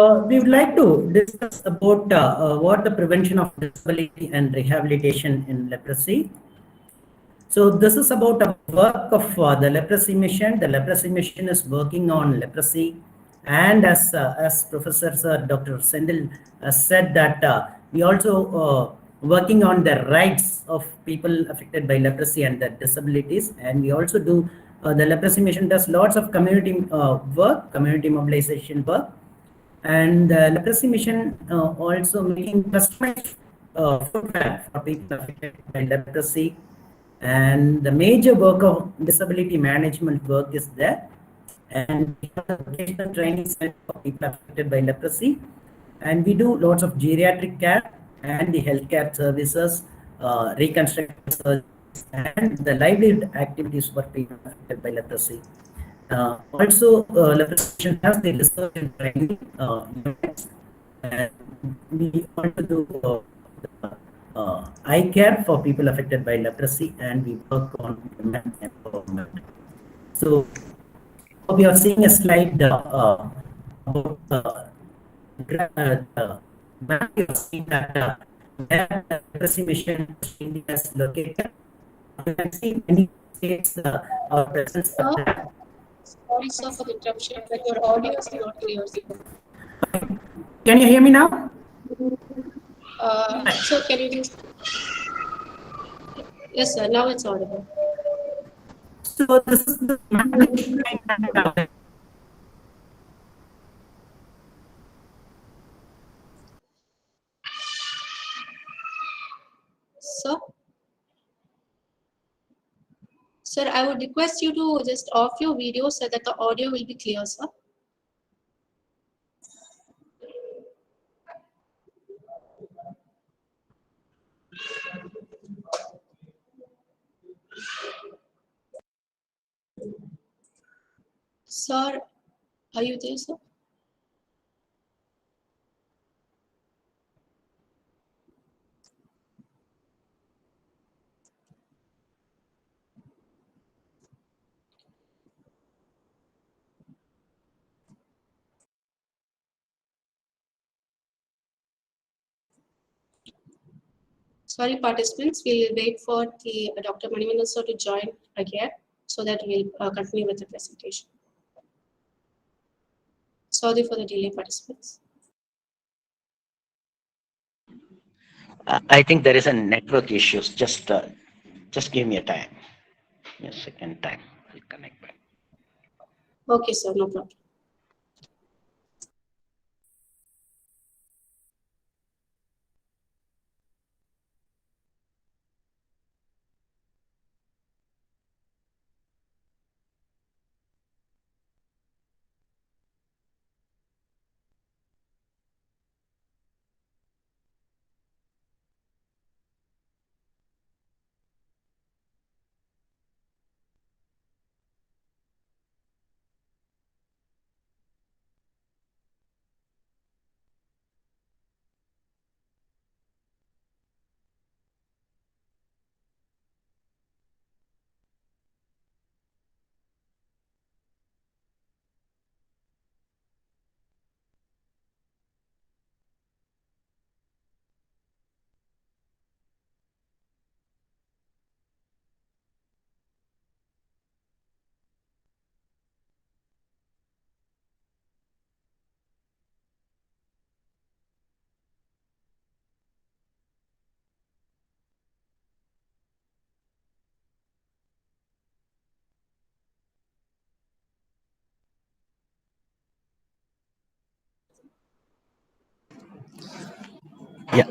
We would like to discuss about what the prevention of disability and rehabilitation in leprosy. So this is about a work of the leprosy mission. The leprosy mission is working on leprosy, and as Professor Sir Dr. Sendil said that we also working on the rights of people affected by leprosy and the disabilities, and we also do the leprosy mission does lots of community work, community mobilization work, and the leprosy mission also making customized footwear for people affected by leprosy. And the major work of disability management work is there. And we have a vocational training center for people affected by leprosy. And we do lots of geriatric care and the healthcare services, reconstructive surgeries, and the livelihood activities for people affected by leprosy. Also, leprosy has the research and training units, and we also do eye care for people affected by leprosy, and we work on women empowerment. So, we are seeing a slide about the map. You see that where the leprosy mission India is located. You can see many states are present. Sorry, sir, for the interruption, but your audio is not clear, sir. Can you hear me now? So can you just... Yes, sir, now it's audible. So this is the Sir? Sir, I would request you to just off your video so that the audio will be clear, sir. Sir, are you there, sir? Sorry, participants, we'll wait for the Dr. Manivandan sir to join again so that we'll continue with the presentation. Sorry for the delay, participants. I think there is a network issues. Just give me a time. A second time. I'll connect back. Okay, sir, no problem. Yeah.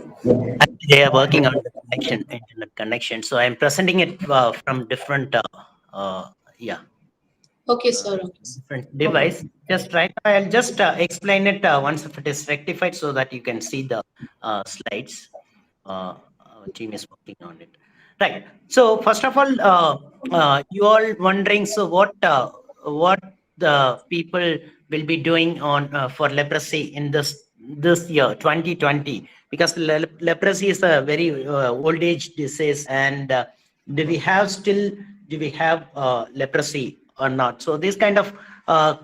Actually, they are working on the connection, internet connection. So I'm presenting it from different, yeah. Okay, sir. Different device. Just right. I'll just explain it once if it is rectified so that you can see the slides. Our team is working on it. Right. So first of all, you all wondering, so what the people will be doing on for leprosy in this year 2020, because leprosy is a very old age disease, and do we have leprosy or not? So these kind of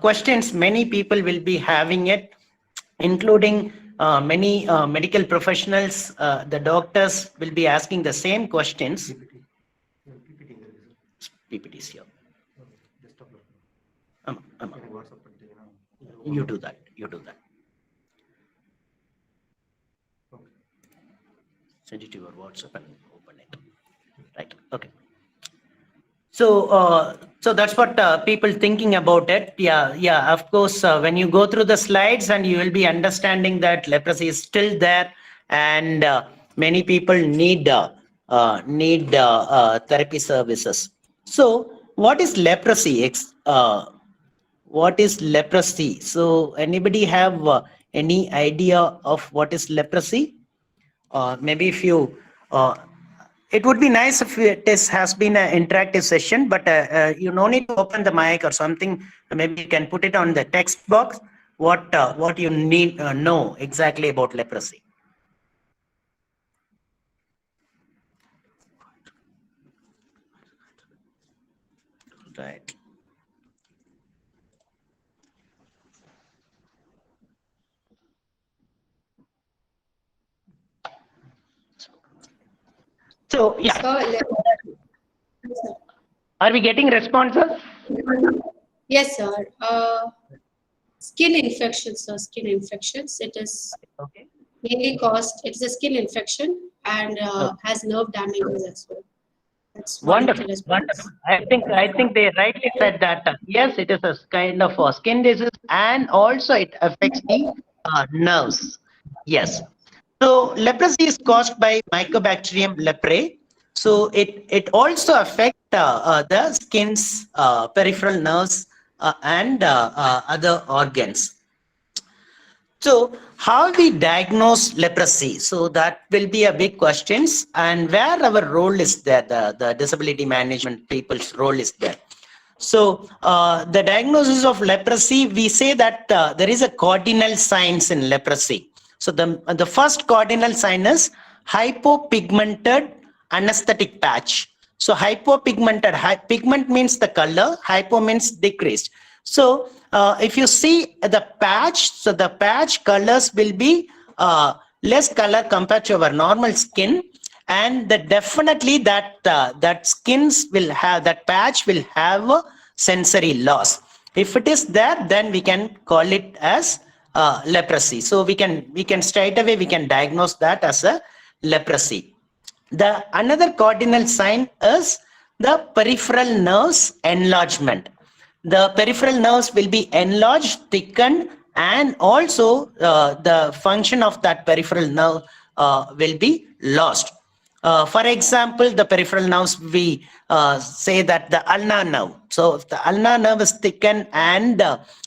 questions many people will be having it. including many medical professionals, the doctors will be asking the same questions. PPTs here. You do that. You do that. Send it to your WhatsApp and open it. Right. Okay. So, so that's what people thinking about it. Yeah. Of course, when you go through the slides, and you will be understanding that leprosy is still there, and many people need therapy services. So, what is leprosy? What is leprosy? So, anybody have any idea of what is leprosy? Maybe if you. It would be nice if has been an interactive session, but you no need to open the mic or something. Maybe you can put it on the text box. What you need know exactly about leprosy. Right. So yeah. Are we getting responses? Yes, sir. Skin infections, sir. Skin infections. It is Okay. mainly caused. It is a skin infection and has nerve damages as well. That's Wonderful. Wonderful. I think they rightly said that yes, it is a kind of a skin disease, and also it affects the nerves. Yes. So leprosy is caused by Mycobacterium leprae. So it also affects the skin's peripheral nerves and other organs. So how we diagnose leprosy? So that will be a big question, and where our role is there, the disability management people's role is there. So the diagnosis of leprosy, we say that there is a cardinal signs in leprosy. So the first cardinal sign is hypopigmented anesthetic patch. So hypopigmented, pigment means the color, hypo means decreased. So if you see the patch, so the patch colors will be less color compared to our normal skin, and definitely that skins will have, that patch will have a sensory loss. If it is there, then we can call it as leprosy. So we can straight away we can diagnose that as a leprosy. The another cardinal sign is the peripheral nerves enlargement. The peripheral nerves will be enlarged, thickened, and also the function of that peripheral nerve will be lost. For example, the peripheral nerves, we say that the ulnar nerve. So if the ulnar nerve is thickened and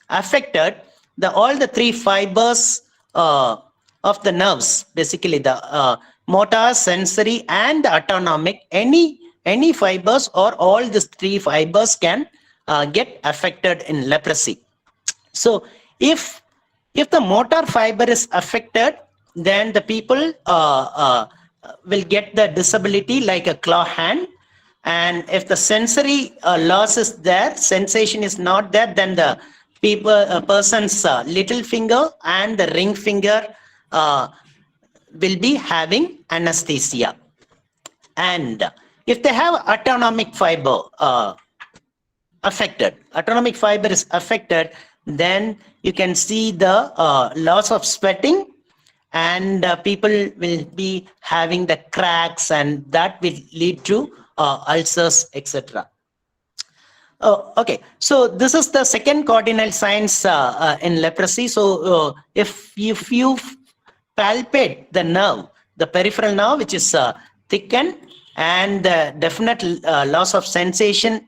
affected, all the three fibers of the nerves, basically the motor, sensory, and autonomic, any fibers or all these three fibers can get affected in leprosy. So if the motor fiber is affected, then the people will get the disability like a claw hand. And if the sensory loss is there, sensation is not there, then the person's little finger and the ring finger will be having anesthesia. And if they have autonomic fiber affected, autonomic fiber is affected, then you can see the loss of sweating, and people will be having the cracks, and that will lead to ulcers, etc. Okay, so this is the second cardinal signs in leprosy. So if you palpate the nerve, the peripheral nerve, which is thickened, and definite loss of sensation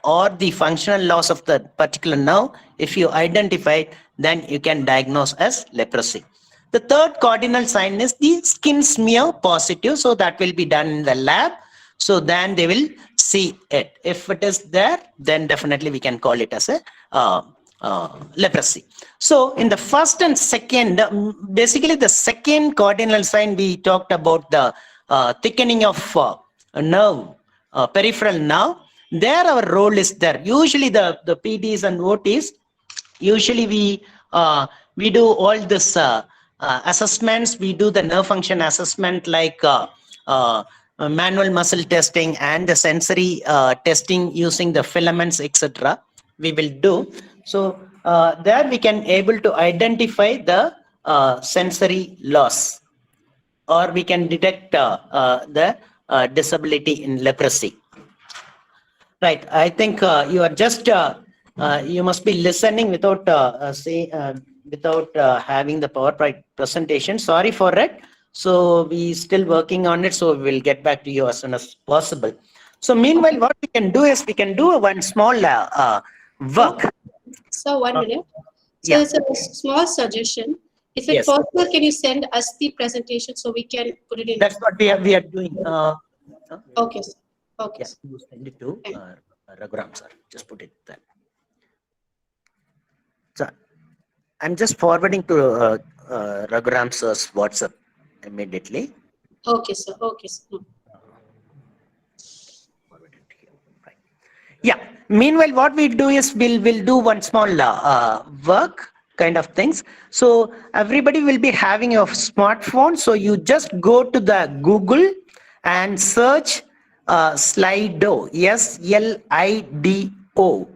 or the functional loss of the particular nerve, if you identify it, then you can diagnose as leprosy. The third cardinal sign is the skin smear positive. So that will be done in the lab. So then they will see it. If it is there, then definitely we can call it as a leprosy. So in the first and second, basically the second cardinal sign, we talked about the thickening of nerve, peripheral nerve. There our role is there. Usually the PDs and OTs, usually we we do all this assessments. We do the nerve function assessment like manual muscle testing and the sensory testing using the filaments, etc. We will do. So there we can able to identify the sensory loss, or we can detect the disability in leprosy. Right. I think you are just you must be listening without without having the PowerPoint presentation. Sorry for it. So we still working on it. So we will get back to you as soon as possible. So meanwhile, what we can do is we can do one small work. So 1 minute. So Yeah. it's a small suggestion. If it's Yes. possible, can you send us the presentation so we can put it in? That's what we are doing. Okay, sir. Okay. Yeah, sir. you send it to Raghuram sir. Just put it there. So I'm just forwarding to Raghuram sir's WhatsApp immediately. Okay, sir. Okay, sir. No. Right. Yeah. Meanwhile, what we do is we'll do one small work kind of things. So everybody will be having a smartphone. So you just go to the Google and search Slido. Slido.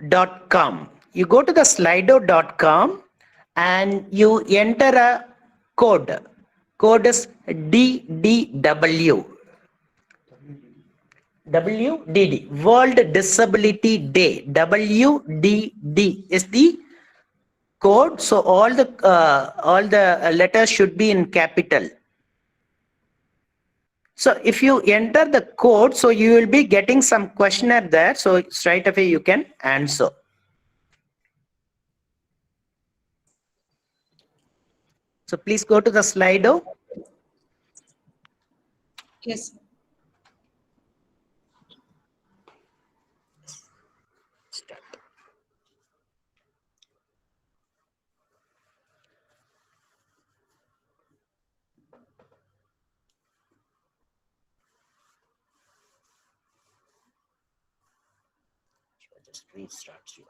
Slido.com. You go to the slido.com and you enter a code. Code is DDW. WDD, World Disability Day. WDD is the code. So all the letters should be in capital. So if you enter the code, so you will be getting some questionnaire there. So straight away you can answer. So please go to the Slido. Yes, sir. Just restarts you.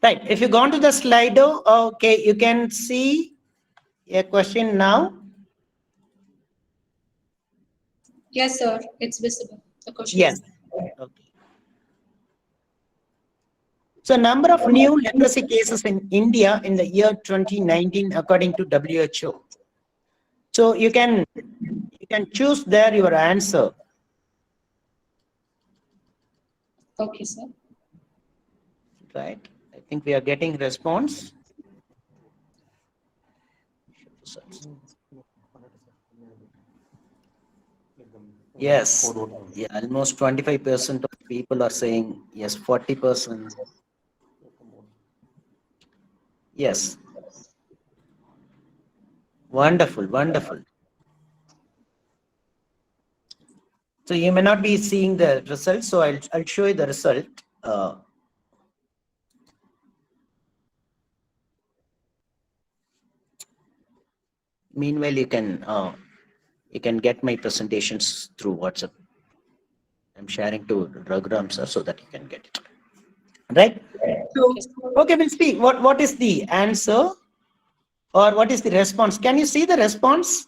Right. If you go on to the Slido, okay, you can see a question now. Yes, sir. It's visible. The question. Yes. Okay. So number of new leprosy cases in India in the year 2019 according to WHO. So you can choose there your answer. Okay, sir. Right. I think we are getting response. Yes. Yeah, almost 25% of people are saying yes, 40%. Yes. Wonderful, wonderful. So you may not be seeing the result, so I'll show you the result. Meanwhile, you can get my presentations through WhatsApp. I'm sharing to Raghuram sir so that you can get it. Right? So, okay, we'll see. What is the answer or what is the response? Can you see the response?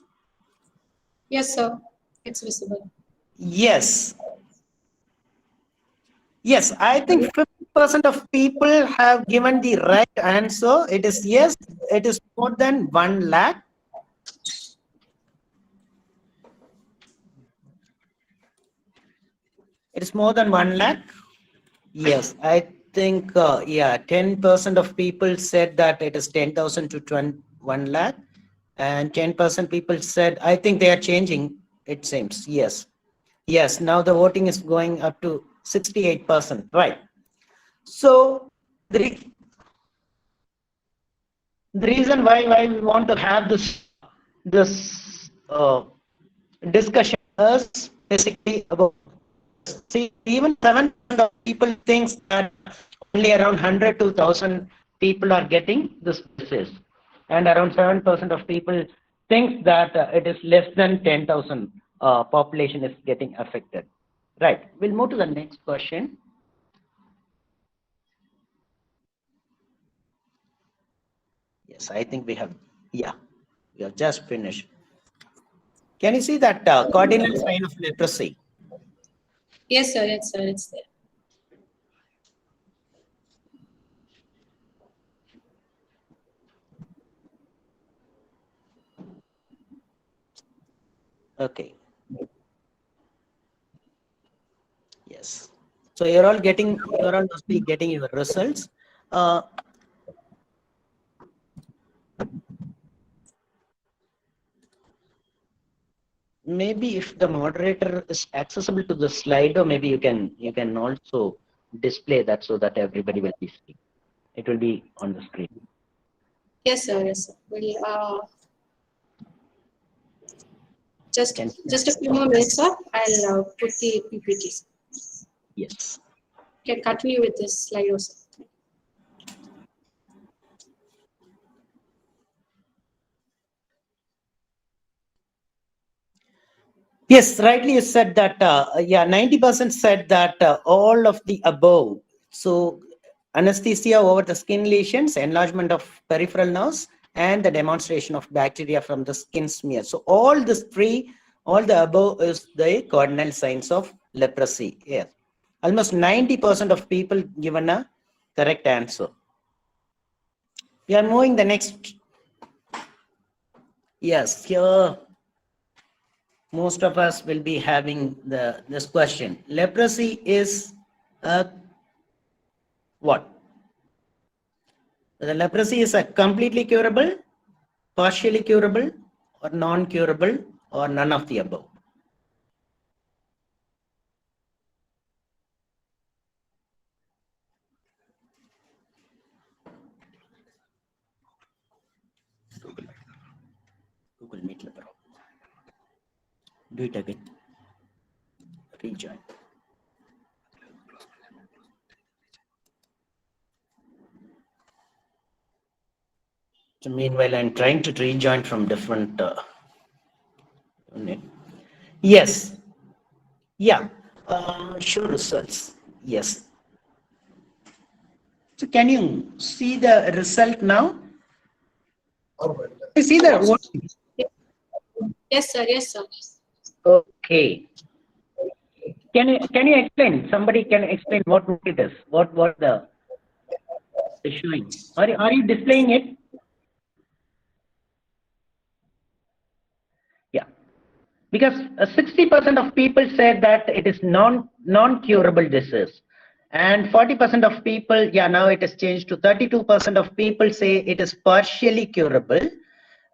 Yes, sir. It's visible. Yes. Yes, I think 50% of people have given the right answer. It is yes, it is more than 1 lakh. It is more than 1 lakh. Yes, I think, yeah, 10% of people said that it is 10,000 to 1 lakh. And 10% people said, I think they are changing, it seems. Yes. Yes, now the voting is going up to 68%. Right. So the reason why we want to have this discussion is basically about, see, even 7% of people thinks that only around 100 to 1,000 people are getting this disease, and around 7% of people think that it is less than 10,000 population is getting affected. Right. We'll move to the next question. Yes, I think we have, yeah, we have just finished. Can you see that cardinal sign of leprosy? Yes, sir. Yes, sir. It's there. Okay. Yes. So you're all mostly getting your results. Maybe if the moderator is accessible to the slide, or maybe you can also display that so that everybody will be seeing. It will be on the screen. Yes, sir. Yes, sir. We'll just a few more minutes, sir. I'll put the PPT. Yes. You can continue with this slide also. Yes, rightly you said that, yeah, 90% said that all of the above. So anesthesia over the skin lesions, enlargement of peripheral nerves, and the demonstration of bacteria from the skin smear. So all these three, all the above is the cardinal signs of leprosy. Yes. Almost 90% of people given a correct answer. We are moving the next. Yes, here most of us will be having this question. Leprosy is a what? The leprosy is a completely curable, partially curable, or non-curable, or none of the above. Google Meet. Do it again. Rejoin. So meanwhile, I'm trying to rejoin from different unit. Yes. Yeah. Show results. Yes. So can you see the result now? You see that? Yes, sir. Yes, sir. Okay. Can you explain? Somebody can explain what it is. What the is showing? Are you displaying it? Yeah. Because 60% of people said that it is non-curable disease, and 40% of people, yeah, now it has changed to 32% of people say it is partially curable,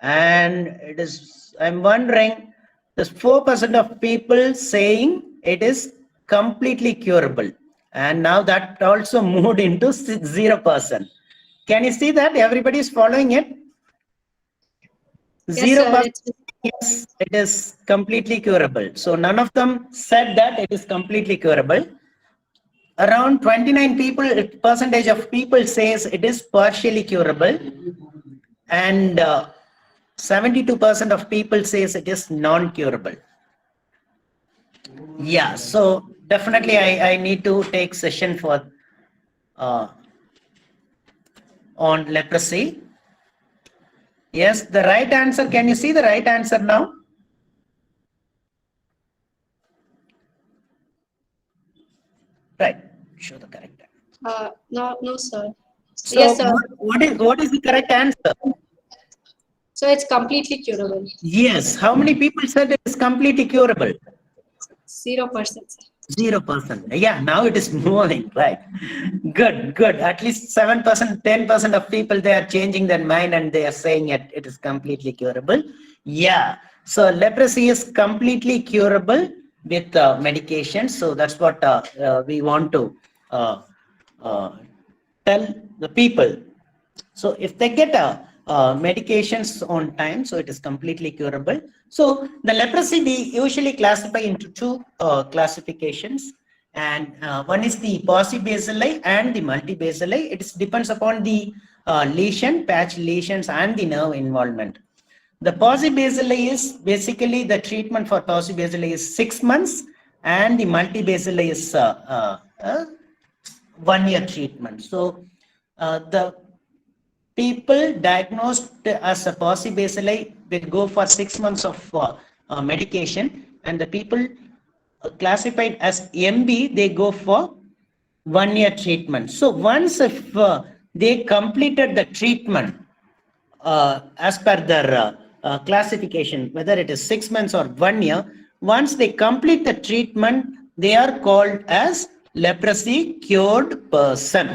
and it is. I'm wondering, there's 4% of people saying it is completely curable, and now that also moved into 0%. Can you see that everybody is following it? Yes, sir. Yes, it is completely curable. So none of them said that it is completely curable. Around 29% of people says it is partially curable, and 72% of people says it is non-curable. Yeah, so definitely I need to take session for on leprosy. Yes, the right answer. Can you see the right answer now? Right. Show the correct answer. No, sir. So Yes, sir. what is the correct answer? So it's completely curable. Yes. How many people said it is completely curable? 0%. 0%. Yeah, now it is moving, right? Good. At least 7%, 10% of people, they are changing their mind and they are saying it is completely curable. Yeah. So leprosy is completely curable with medication. So that's what we want to tell the people. So if they get medications on time, so it is completely curable. So the leprosy we usually classify into two classifications, and one is the paucibacilli and the multibacilli. It depends upon the lesion, patch lesions, and the nerve involvement. The paucibacilli is basically the treatment for paucibacilli is 6 months, and the multibacilli is 1 year treatment. So the people diagnosed as a paucibacilli will go for 6 months of medication, and the people classified as MB, they go for 1 year treatment. So once if they completed the treatment as per their classification, whether it is 6 months or 1 year, once they complete the treatment, they are called as leprosy cured person.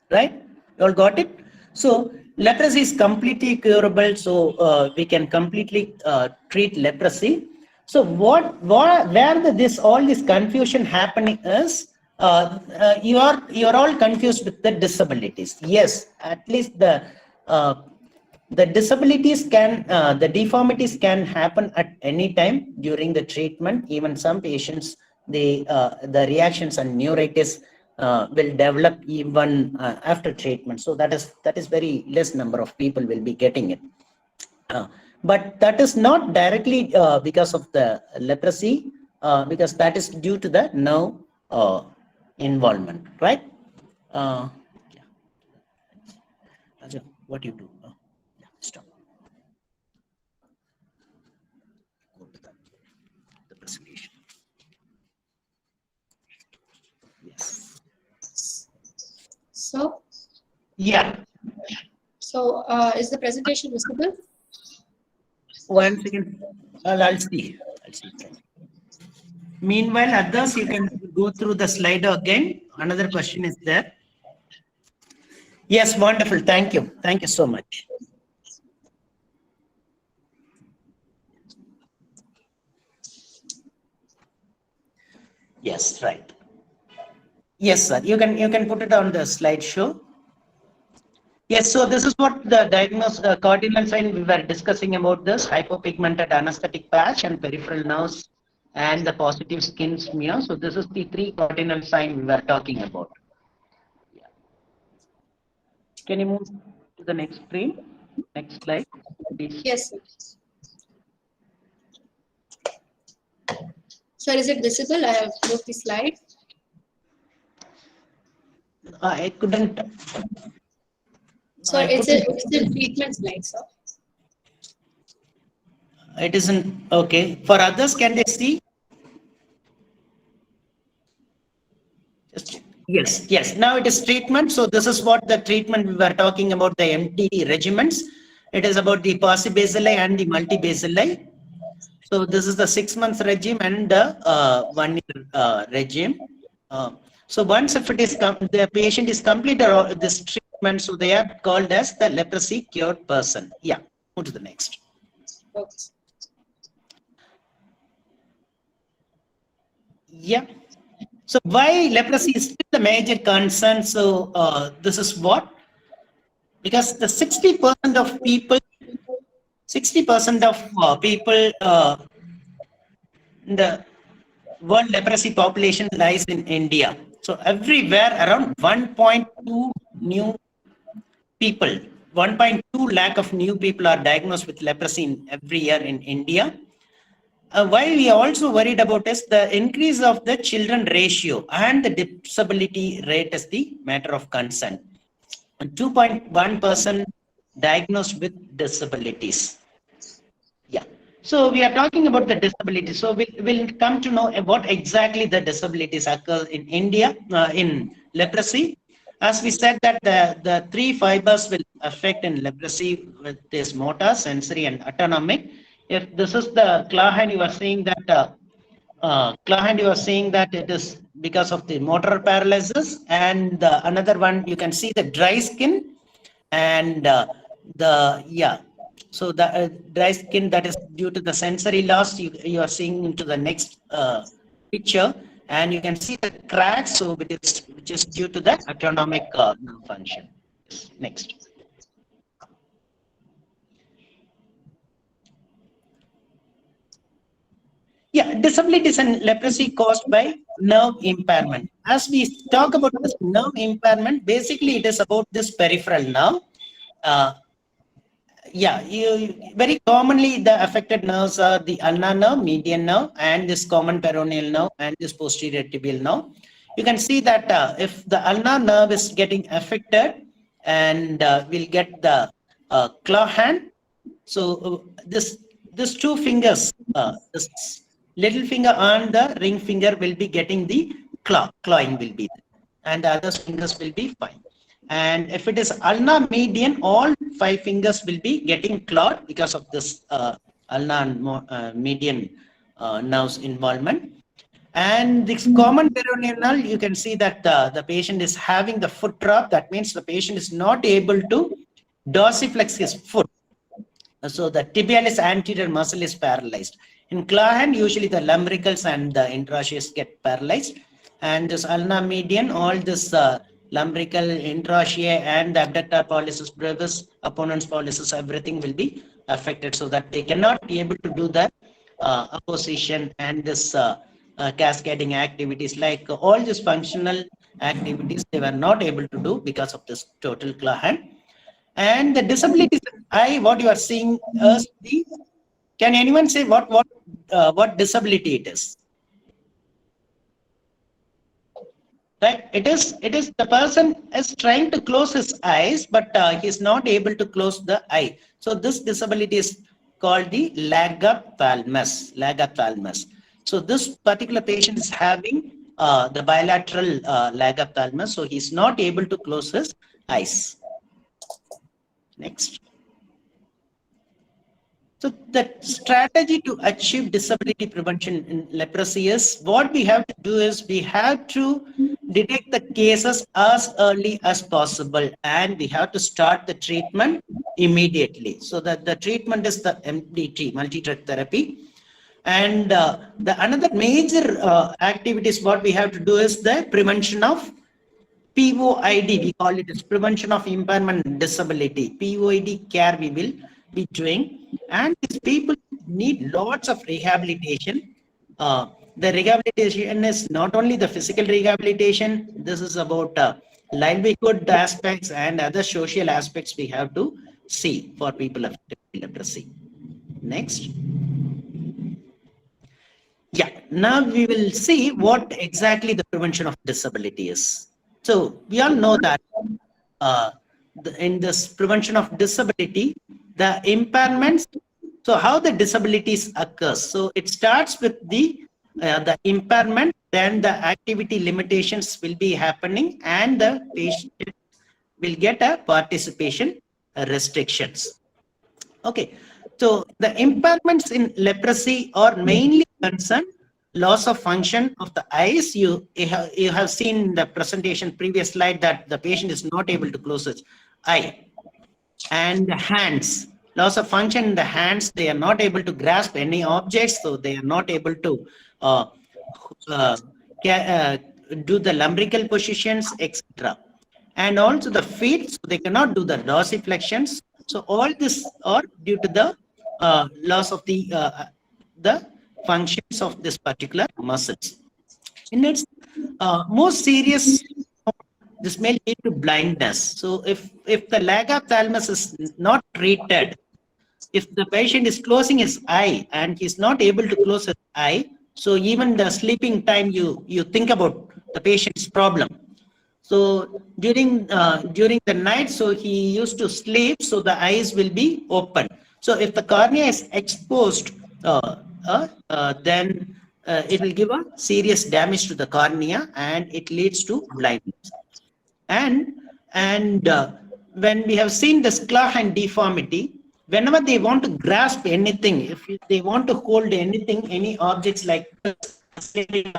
Right? You all got it? So leprosy is completely curable. So we can completely treat leprosy. So where this all this confusion happening is, you are all confused with the disabilities. Yes, at least the disabilities can, the deformities can happen at any time during the treatment. Even some patients, the reactions and neuritis will develop even after treatment. So that is very less number of people will be getting it. But that is not directly because of the leprosy, because that is due to the nerve involvement, right? Yeah. Raja, what you do? Yeah, stop. Go to the presentation. Yes. So, Yeah. so is the presentation visible? One second. I'll see. Meanwhile, others, you can go through the slide again. Another question is there. Yes, wonderful. Thank you. Thank you so much. Yes, right. Yes, sir. You can put it on the slideshow. Yes, so this is what the cardinal sign we were discussing about this: hypopigmented anesthetic patch and peripheral nerves and the positive skin smear. So this is the 3 cardinal sign we were talking about. Yeah. Can you move to the next screen? Next slide, please. Yes, sir. Sir, is it visible? I have moved the slide. I couldn't. So it's a treatment slide, sir. It isn't okay. For others, can they see? Yes, yes. Now it is treatment. So this is what the treatment we were talking about, the MTD regimens. It is about the paucibacilli and the multibacilli. So this is the 6 months regime and the 1 year regime. So once if it is the patient is completed this treatment, so they are called as the leprosy cured person. Yeah, move to the next. Okay. Yeah. So why leprosy is still a major concern? So this is what, because the 60% of people, 60% of people in the world leprosy population lies in India. So everywhere around 1.2 new people, 1.2 lakh of new people are diagnosed with leprosy in every year in India. Why we are also worried about is the increase of the children ratio and the disability rate is the matter of concern. 2.1% diagnosed with disabilities. Yeah. So we are talking about the disability. So we'll come to know what exactly the disabilities occur in India in leprosy. As we said that the 3 fibers will affect in leprosy with this motor, sensory, and autonomic. If this is the Clahan, you are saying that Clahan, you are saying that it is because of the motor paralysis, and another one you can see the dry skin and so the dry skin, that is due to the sensory loss. You are seeing into the next picture, and you can see the cracks, so which is due to the autonomic nerve function. Next. Yeah, disabilities and leprosy caused by nerve impairment. As we talk about this nerve impairment, basically it is about this peripheral nerve. Very commonly the affected nerves are the ulnar nerve, median nerve, and this common peroneal nerve and this posterior tibial nerve. You can see that if the ulnar nerve is getting affected, and we'll get the claw hand. So this two fingers, this little finger and the ring finger will be getting the clawing will be there, and the other fingers will be fine. And if it is ulnar median, all 5 fingers will be getting clawed because of this ulnar and median nerves involvement. And this common peroneal, you can see that the patient is having the foot drop. That means the patient is not able to dorsiflex his foot. So the tibialis anterior muscle is paralyzed. In claw hand, usually the lumbricals and the interosseous get paralyzed. And this ulnar median, all this lumbrical, interosseous, and the abductor pollicis brevis, opponens pollicis, everything will be affected, so that they cannot be able to do the opposition and this cascading activities, like all these functional activities they were not able to do because of this total claw hand. And the disabilities eye, what you are seeing is the, can anyone say what disability it is? Right, it is the person is trying to close his eyes, but he is not able to close the eye. So this disability is called the lagophthalmos. So this particular patient is having the bilateral lagophthalmos, so he is not able to close his eyes. Next. So the strategy to achieve disability prevention in leprosy is, what we have to do is we have to detect the cases as early as possible, and we have to start the treatment immediately. So that the treatment is the MDT, multi-drug therapy. And the another major activities what we have to do is the prevention of POID, we call it as prevention of impairment and disability. POID care we will be doing, and these people need lots of rehabilitation. The rehabilitation is not only the physical rehabilitation, this is about livelihood aspects and other social aspects we have to see for people affected with leprosy. Next. Yeah, now we will see what exactly the prevention of disability is. So we all know that in this prevention of disability, the impairments, so how the disabilities occurs. So it starts with the impairment, then the activity limitations will be happening, and the patient will get a participation restrictions. Okay, so the impairments in leprosy are mainly concerned loss of function of the eyes. You have seen in the presentation previous slide that the patient is not able to close his eye. And the hands, loss of function in the hands, they are not able to grasp any objects, so they are not able to do the lumbrical positions, etc. And also the feet, so they cannot do the dorsiflexions. So all this are due to the loss of the functions of this particular muscles. In its most serious, this may lead to blindness. So if the lagophthalmos is not treated, if the patient is closing his eye and he's not able to close his eye, so even the sleeping time, you think about the patient's problem. So during the night, so he used to sleep, so the eyes will be open. So if the cornea is exposed, then it will give a serious damage to the cornea, and it leads to blindness. And when we have seen this claw hand deformity, whenever they want to grasp anything, if they want to hold anything, any objects like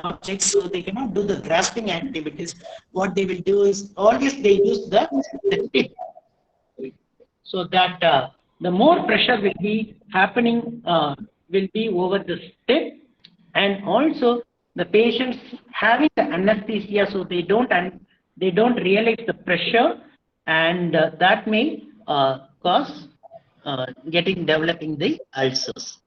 objects, so they cannot do the grasping activities. What they will do is always they use the tip, so that the more pressure will be happening will be over the tip, and also the patients having the anesthesia, so they don't realize the pressure, and that may cause developing the ulcers.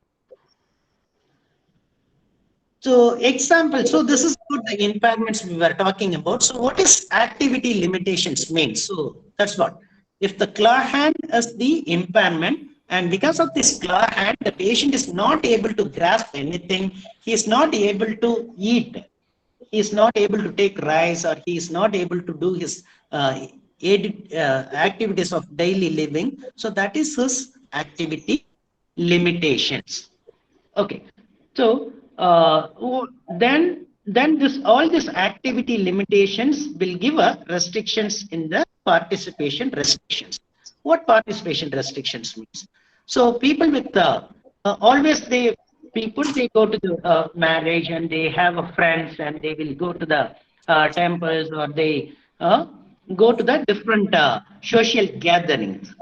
So example, so this is what the impairments we were talking about. So what is activity limitations mean? So that's what, if the claw hand is the impairment, and because of this claw hand, the patient is not able to grasp anything, he is not able to eat, he is not able to take rice, or he is not able to do his activities of daily living. So that is his activity limitations. Okay, so then this all these activity limitations will give a restrictions in the participation restrictions. What participation restrictions means? So people with always they go to the marriage and they have a friends and they will go to the temples or they go to the different social gatherings.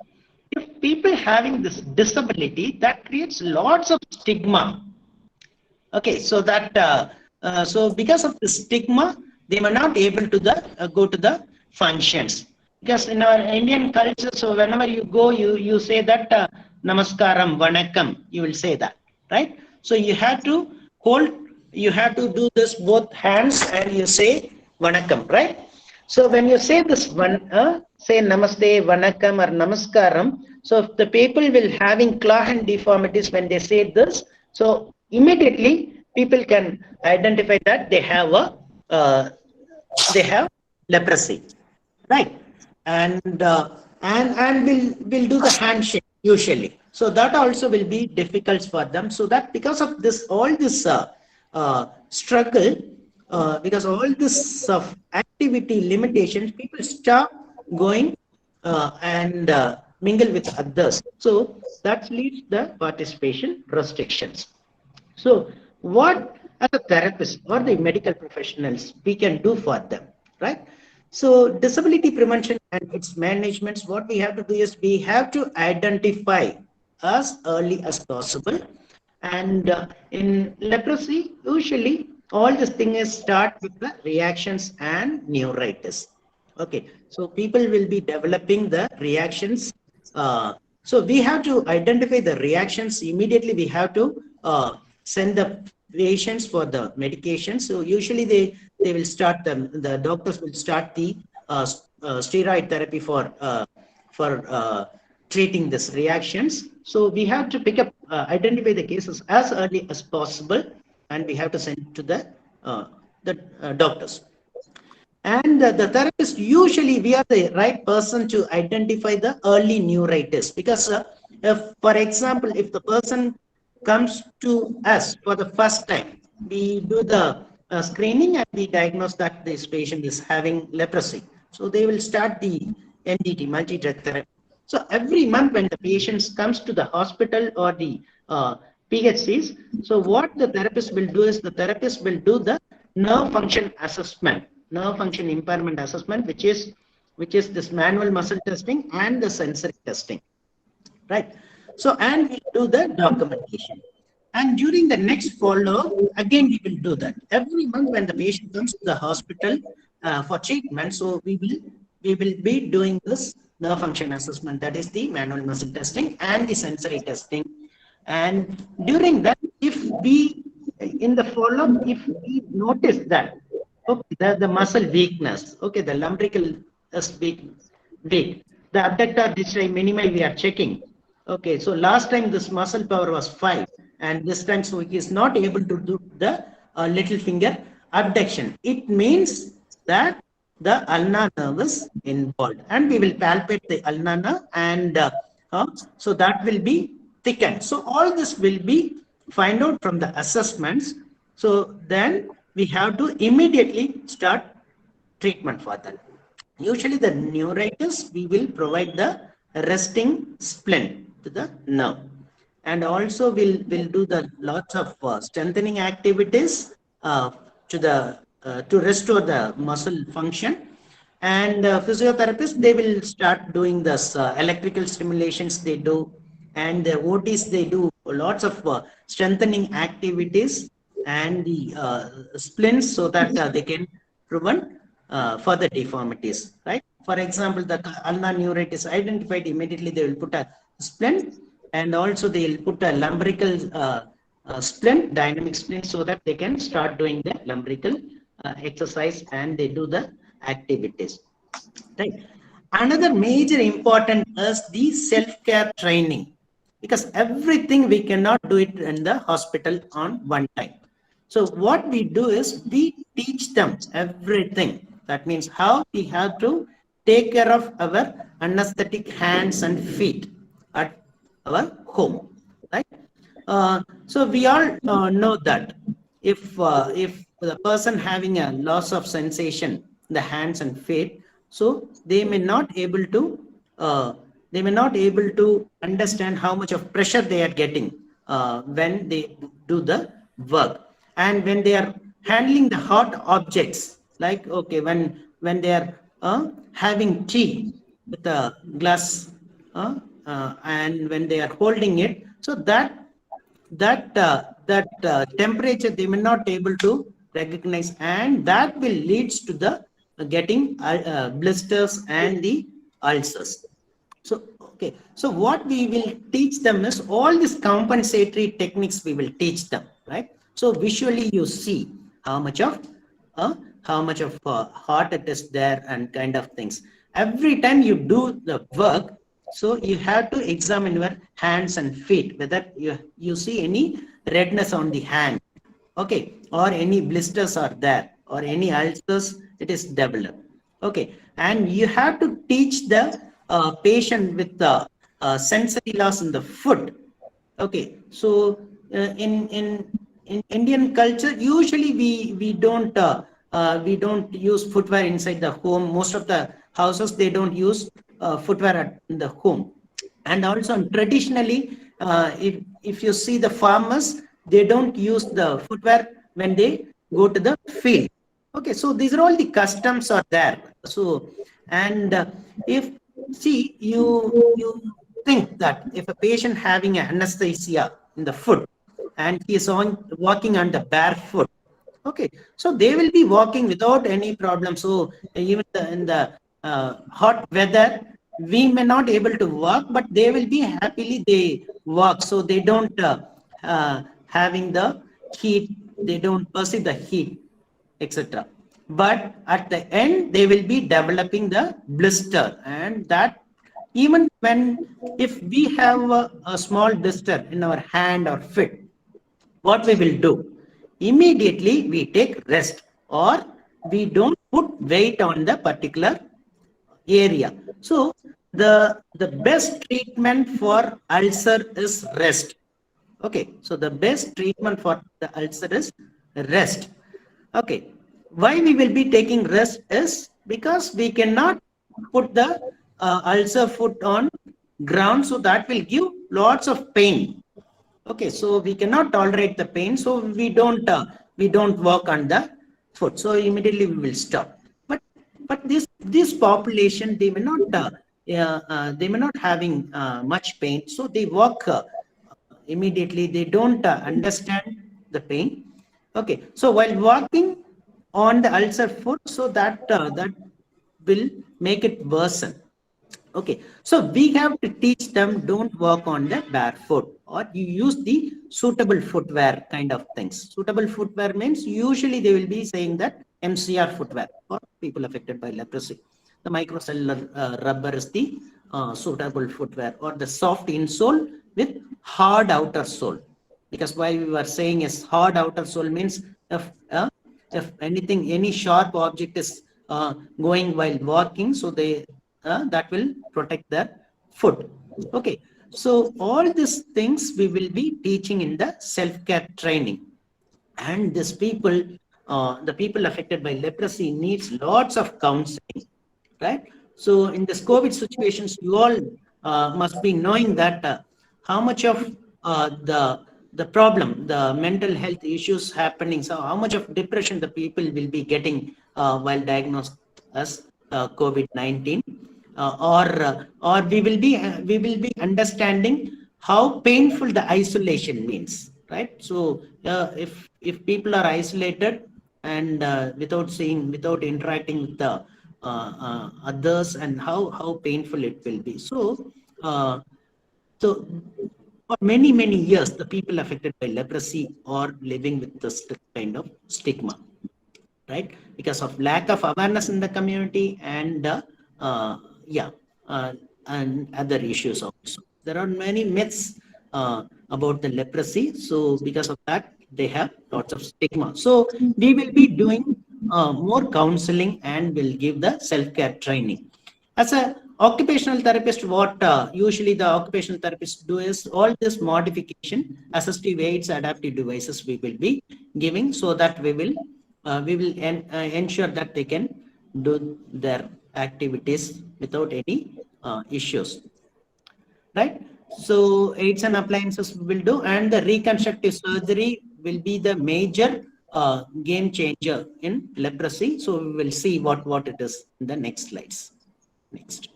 If people having this disability, that creates lots of stigma. Okay, so that so because of the stigma, they were not able to go to the functions. Because in our Indian culture, so whenever you go, you say that namaskaram, vanakkam, you will say that, right? So you have to do this both hands and you say vanakkam, right? So when you say this one, say namaste, vanakkam or namaskaram, so if the people will having claw hand deformities when they say this, so immediately people can identify that they have leprosy, right? And will do the handshake usually. So that also will be difficult for them. So that because of this, all this struggle, because all this of activity limitations, people stop going and mingle with others. So that leads the participation restrictions. So what as a therapist or the medical professionals we can do for them, right? So disability prevention and its management, what we have to do is we have to identify as early as possible. And in leprosy, usually all this thing is start with the reactions and neuritis. Okay, so people will be developing the reactions. So we have to identify the reactions immediately. We have to send the patients for the medication. So usually they will start the doctors will start the steroid therapy for treating these reactions. So we have to pick up identify the cases as early as possible, and we have to send to the doctors. And the therapist, usually we are the right person to identify the early neuritis, because if, for example, if the person comes to us for the first time, we do the screening and we diagnose that this patient is having leprosy. So they will start the MDT, multi-drug therapy. So every month when the patient comes to the hospital or the PHCs, so what the therapist will do is the therapist will do the nerve function assessment, nerve function impairment assessment, which is this manual muscle testing and the sensory testing, right? So, and we do the documentation. And during the next follow-up, again, we will do that. Every month when the patient comes to the hospital for treatment, so we will be doing this nerve function assessment, that is the manual muscle testing and the sensory testing. And during that, if we, in the follow-up, if we notice that, okay, the muscle weakness, okay, the lumbrical is weak, the abductor digitory minimi we are checking. Okay, so last time this muscle power was 5, and this time so he is not able to do the little finger abduction. It means that the ulnar nerve is involved, and we will palpate the ulnar nerve, and so that will be thickened. So all this will be find out from the assessments. So then we have to immediately start treatment for that. Usually the neuritis, we will provide the resting splint to the nerve, and also we'll do the lots of strengthening activities to restore the muscle function. And physiotherapists, they will start doing this electrical stimulations they do, and the OTs, they do lots of strengthening activities and the splints, so that they can prevent further deformities, right? For example, the ulnar neuritis identified, immediately they will put a splint, and also they will put a lumbrical splint, dynamic splint, so that they can start doing the lumbrical exercise and they do the activities, right? Another major important is the self-care training, because everything we cannot do it in the hospital on one time. So what we do is we teach them everything. That means how we have to take care of our anesthetic hands and feet at our home, right? So we all know that if the person having a loss of sensation in the hands and feet, so they may not able to understand how much of pressure they are getting when they do the work, and when they are handling the hot objects, like okay, when they are having tea with a glass, and when they are holding it, so that temperature they may not able to recognize, and that will leads to the getting blisters and the ulcers. So okay, so what we will teach them is all these compensatory techniques we will teach them, right? So visually you see how much of heart it is there and kind of things. Every time you do the work, so you have to examine your hands and feet, whether you see any redness on the hand, okay, or any blisters are there, or any ulcers it is developed. Okay, and you have to teach the patient with the sensory loss in the foot. Okay, so in Indian culture, usually we don't use footwear inside the home. Most of the houses they don't use footwear in the home, and also traditionally, if you see the farmers, they don't use the footwear when they go to the field. Okay, so these are all the customs are there. So, and if see you think that if a patient having anesthesia in the foot and he is walking on the barefoot, okay, so they will be walking without any problem. So even in the hot weather, we may not able to walk, but they will be happily they walk. So they don't having the heat, they don't perceive the heat, etc. But at the end, they will be developing the blister, and that even when if we have a small blister in our hand or foot, what we will do? Immediately we take rest, or we don't put weight on the particular area. So the best treatment for ulcer is rest. Okay, so the best treatment for the ulcer is rest. Okay, why we will be taking rest is because we cannot put the ulcer foot on ground, so that will give lots of pain. Okay, so we cannot tolerate the pain, so we don't work on the foot. So immediately we will stop. But this population, they may not having much pain, so they walk immediately. They don't understand the pain. Okay, so while walking on the ulcer foot, so that will make it worsen. Okay, so we have to teach them don't walk on the barefoot, or you use the suitable footwear kind of things. Suitable footwear means usually they will be saying that MCR footwear for people affected by leprosy. The microcellular rubber is the suitable footwear, or the soft insole with hard outer sole. Because why we were saying is hard outer sole means if anything, any sharp object is going while walking, so they that will protect their foot. Okay, so all these things we will be teaching in the self-care training, and these people, the people affected by leprosy needs lots of counseling, right? So in this COVID situations, you all must be knowing that how much of the problem, the mental health issues happening. So how much of depression the people will be getting while diagnosed as COVID-19, or we will be understanding how painful the isolation means, right? So if people are isolated and without interacting with the others, and how painful it will be. So so for many years, the people affected by leprosy are living with this kind of stigma, right? Because of lack of awareness in the community, and and other issues also. There are many myths about the leprosy. So because of that, they have lots of stigma. So we will be doing more counseling, and will give the self-care training. As a occupational therapist, what usually the occupational therapists do is all this modification, assistive aids, adaptive devices we will be giving, so that we will ensure that they can do their activities without any issues, right? So aids and appliances we will do, and the reconstructive surgery will be the major game changer in leprosy. So we will see what it is in the next slides. Next.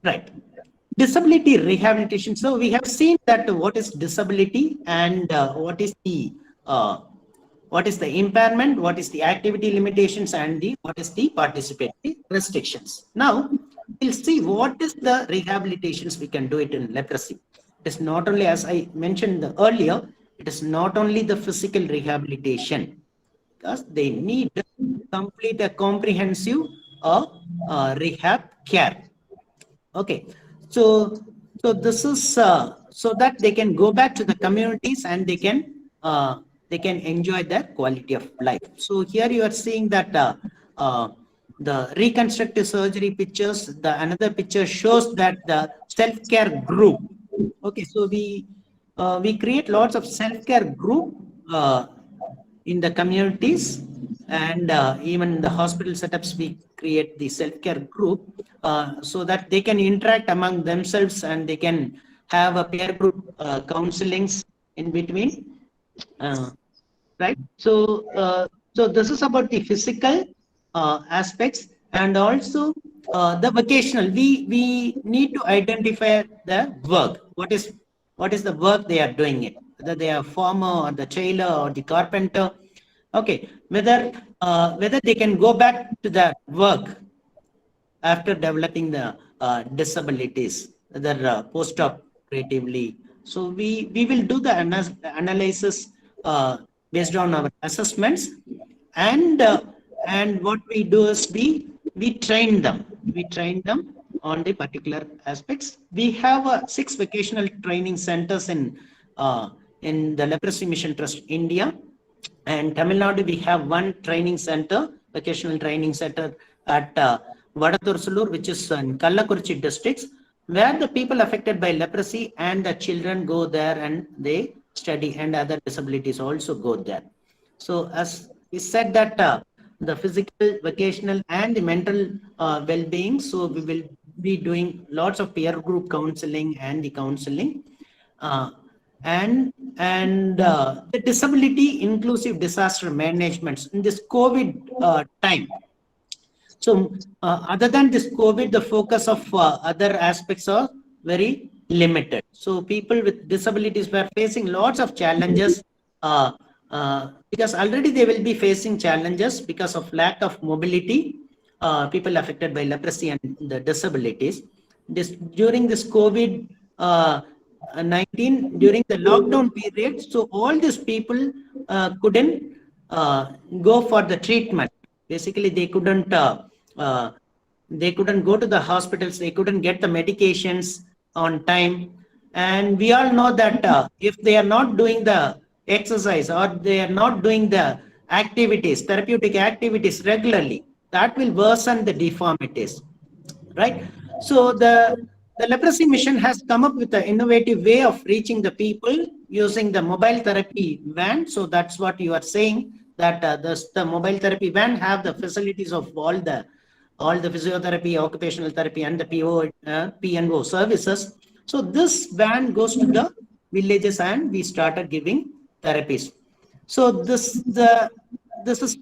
Right. Disability rehabilitation. So we have seen that what is disability and what is the impairment, what is the activity limitations, and what is the participatory restrictions. Now we'll see what is the rehabilitations we can do it in leprosy. It is not only, as I mentioned earlier, it is not only the physical rehabilitation, because they need to complete a comprehensive rehab care. Okay, so this is so that they can go back to the communities and they can enjoy their quality of life. So here you are seeing that the reconstructive surgery pictures. The another picture shows that the self-care group. Okay, so we create lots of self-care group in the communities, and even the hospital setups we create the self-care group so that they can interact among themselves and they can have a peer group counselings in between, right? So so this is about the physical aspects, and also the vocational. We need to identify the work. What is the work they are doing it, whether they are farmer or the tailor or the carpenter. Okay, whether they can go back to their work after developing the disabilities, whether post-operatively. So we will do the analysis based on our assessments, and what we do is we train them on the particular aspects. We have 6 vocational training centers in the Leprosy Mission Trust India, and Tamil Nadu we have 1 training center, vocational training center at Vadathursulur, which is in Kallakurichi districts, where the people affected by leprosy and the children go there and they study, and other disabilities also go there. So as we said that the physical, vocational, and the mental well-being, so we will be doing lots of peer group counseling and the counseling, and the disability inclusive disaster management in this COVID time. So other than this COVID, the focus of other aspects are very limited. So people with disabilities were facing lots of challenges because already they will be facing challenges because of lack of mobility, people affected by leprosy and the disabilities. During this COVID 19, during the lockdown period, so all these people couldn't go for the treatment. Basically, they couldn't go to the hospitals, they couldn't get the medications on time. And we all know that if they are not doing the exercise or they are not doing the activities, therapeutic activities regularly, that will worsen the deformities, right? So the Leprosy Mission has come up with an innovative way of reaching the people using the mobile therapy van. So that's what you are saying, that the mobile therapy van have the facilities of all the physiotherapy, occupational therapy, and the PNO services. So this van goes to the villages and we started giving therapies. So this is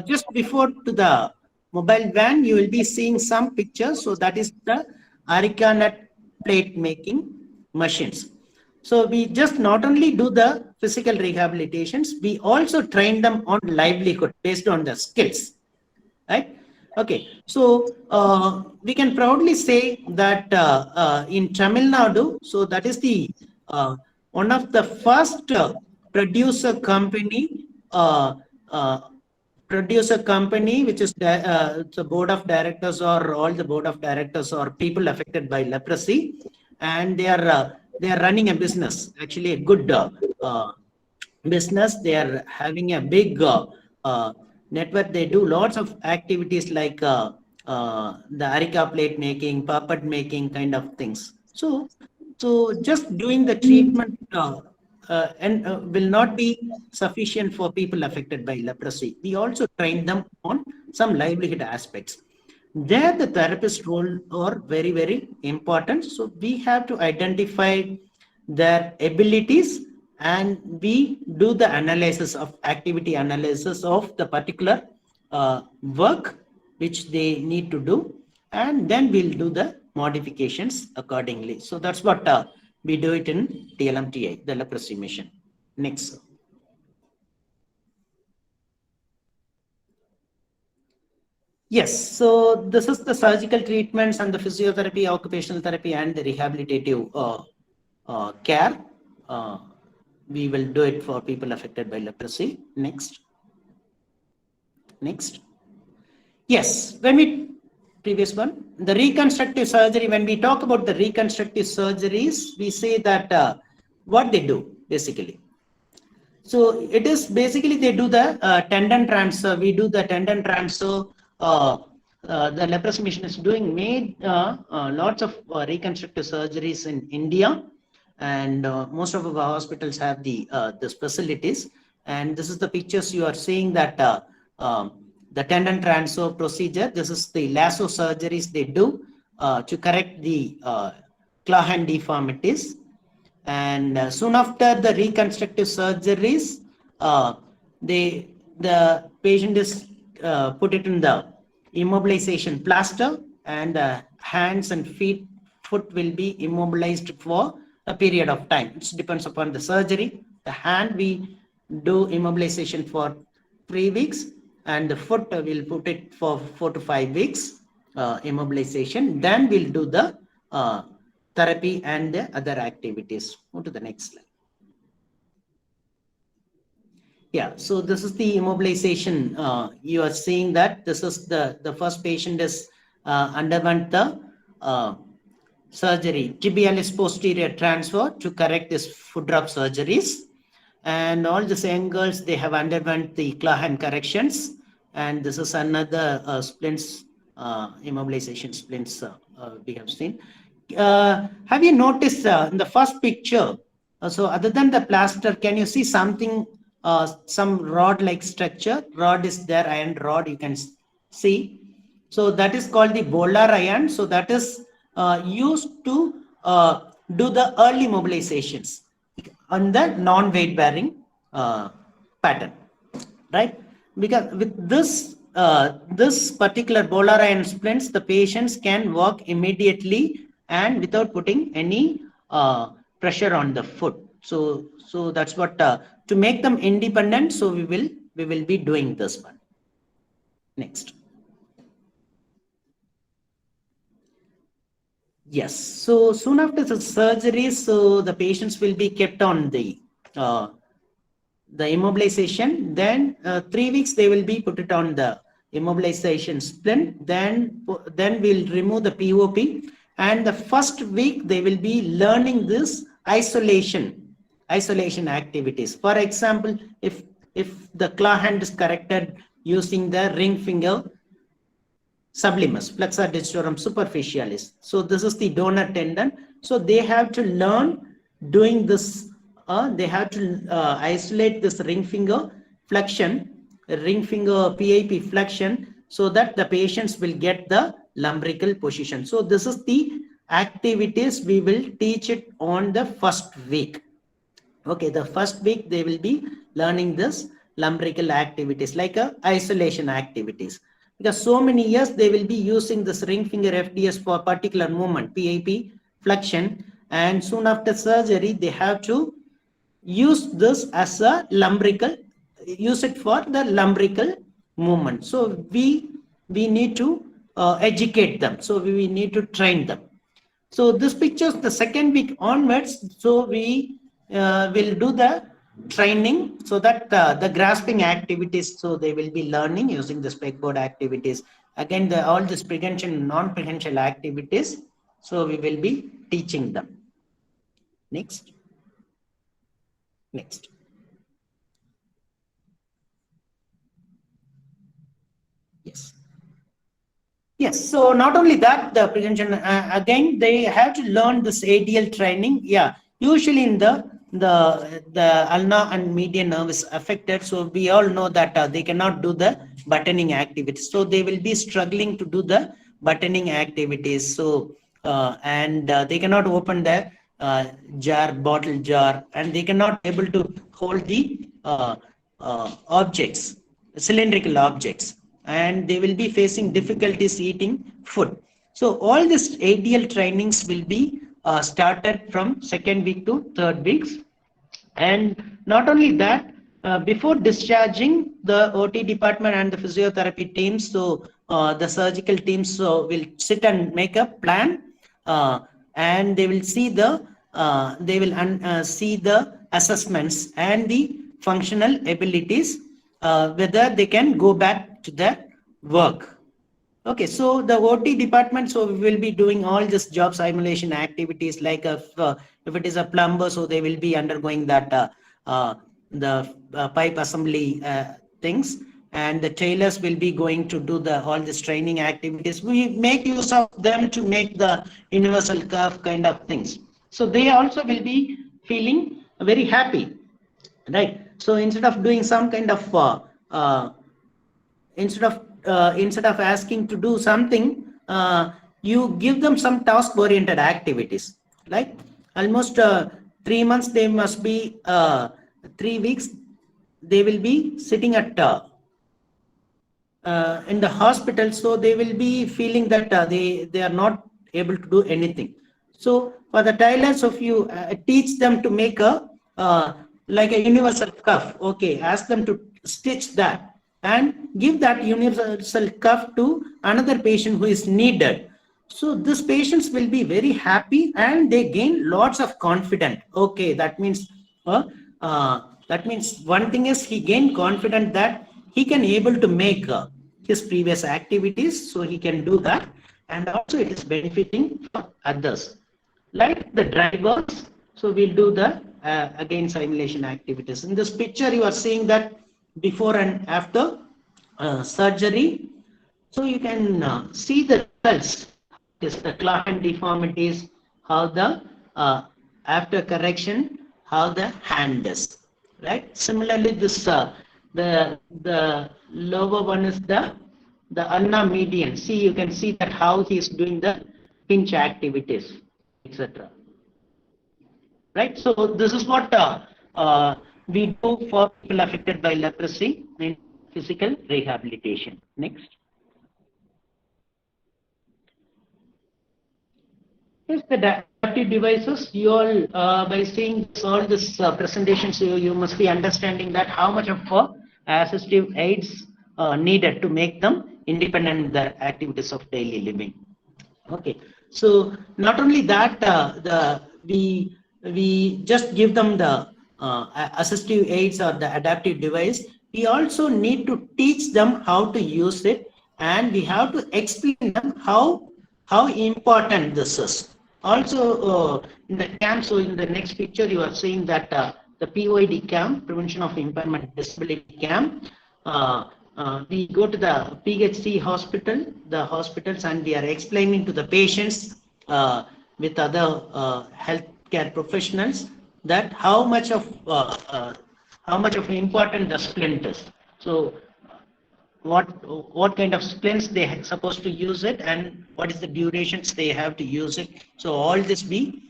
just before to the mobile van, you will be seeing some pictures. So that is the Areca nut plate making machines. So we just not only do the physical rehabilitations, we also train them on livelihood based on the skills, right? Okay, so we can proudly say that in Tamil Nadu, so that is the one of the first producer company which is the board of directors, or all the board of directors or people affected by leprosy, and they are running a business, actually a good business. They are having a big network, they do lots of activities like the areca plate making, puppet making kind of things. So just doing the treatment will not be sufficient for people affected by leprosy. We also train them on some livelihood aspects. There, the therapist role are very, very important. So we have to identify their abilities, and we do the analysis of activity analysis of the particular work which they need to do, and then we'll do the modifications accordingly. So that's what we do it in TLMTI, the leprosy mission. Next. Yes, so this is the surgical treatments and the physiotherapy, occupational therapy, and the rehabilitative care. We will do it for people affected by leprosy. Next. Next. Yes, previous one, the reconstructive surgery, when we talk about the reconstructive surgeries, we say that what they do basically. So it is basically they do the tendon transfer. We do the tendon transfer. The leprosy mission is doing lots of reconstructive surgeries in India, and most of our hospitals have the facilities. And this is the pictures you are seeing that the tendon transfer procedure. This is the lasso surgeries they do to correct the claw hand deformities. And soon after the reconstructive surgeries, the patient is put it in the immobilization plaster, and hands and foot will be immobilized for a period of time. It depends upon the surgery. The hand we do immobilization for 3 weeks, and the foot will put it for 4 to 5 weeks immobilization. Then we'll do the therapy and the other activities. Go to the next slide. Yeah, so this is the immobilization. You are seeing that this is the first patient is underwent the surgery, tibialis posterior transfer to correct this foot drop surgeries. And all the same girls, they have underwent the claw hand corrections. And this is another splints, immobilization splints we have seen. Have you noticed in the first picture, so other than the plaster, can you see something, some rod-like structure? Rod is there, iron rod, you can see. So that is called the Bolar iron. So that is used to do the early mobilizations on the non-weight bearing pattern, right? Because with this particular Bolar iron splints, the patients can walk immediately and without putting any pressure on the foot. So that's what to make them independent. So we will be doing this one. Next. Yes. So soon after the surgery, so the patients will be kept on the immobilization. Then 3 weeks they will be put it on the immobilization splint. Then we'll remove the POP. And the first week they will be learning this isolation activities. For example, if the claw hand is corrected using the ring finger sublimus, flexor digitorum superficialis. So this is the donor tendon. So they have to learn doing this. They have to isolate this ring finger flexion, ring finger PIP flexion, so that the patients will get the lumbrical position. So this is the activities we will teach it on the first week. Okay, the first week they will be learning this lumbrical activities like isolation activities. Because so many years they will be using this ring finger FDS for particular movement, PIP flexion, and soon after surgery they have to use this as a lumbrical, use it for the lumbrical movement. So we need to educate them. So we need to train them. So this picture, the second week onwards, so we will do the training so that the grasping activities, so they will be learning using the pegboard activities. Again, all this prehension, non-prehension activities, so we will be teaching them. Next. Next. Yes, so not only that, the prevention, again, they have to learn this ADL training. Yeah, usually in the ulnar and median nerve is affected. So we all know that they cannot do the buttoning activities. So they will be struggling to do the buttoning activities. So, and they cannot open the bottle jar, and they cannot able to hold the objects, cylindrical objects, and they will be facing difficulties eating food. So all these ADL trainings will be started from second week to third weeks. And not only that, before discharging, the OT department and the physiotherapy teams, so the surgical teams will sit and make a plan, and they will see the assessments and the functional abilities, whether they can go back to their work. Okay, so the OT department, so we will be doing all this job simulation activities, like if it is a plumber, so they will be undergoing that the pipe assembly things, and the tailors will be going to do all this training activities. We make use of them to make the universal curve kind of things. So they also will be feeling very happy, right? So instead of doing some kind of instead of asking to do something, you give them some task oriented activities, like almost 3 months, they must be 3 weeks, they will be sitting at in the hospital. So they will be feeling that they are not able to do anything. So for the tailors, if you teach them to make a like a universal cuff, okay, ask them to stitch that and give that universal cuff to another patient who is needed. So these patients will be very happy and they gain lots of confidence. Okay, that means one thing is he gained confidence that he can able to make his previous activities, so he can do that, and also it is benefiting for others, like the drivers. So we'll do the again simulation activities. In this picture, you are seeing that before and after surgery. So you can see the results. This the clot and deformities, how the after correction, how the hand is, right? Similarly, this the lower one is the ulnar median. See, you can see that how he is doing the pinch activities, etc. Right? So this is what we do for people affected by leprosy in physical rehabilitation. Next. Yes, the adaptive devices, you all, by seeing all this presentations, you must be understanding that how much of assistive aids needed to make them independent in the activities of daily living. Okay, so not only that, we just give them the assistive aids or the adaptive device. We also need to teach them how to use it, and we have to explain them how important this is. Also, in the camp, so in the next picture, you are seeing that the POID camp, Prevention of Impairment Disability camp. We go to the PHC hospital, the hospitals, and we are explaining to the patients with other healthcare professionals that how much of important the splint is. So what kind of splints they are supposed to use it, and what is the durations they have to use it. So all this we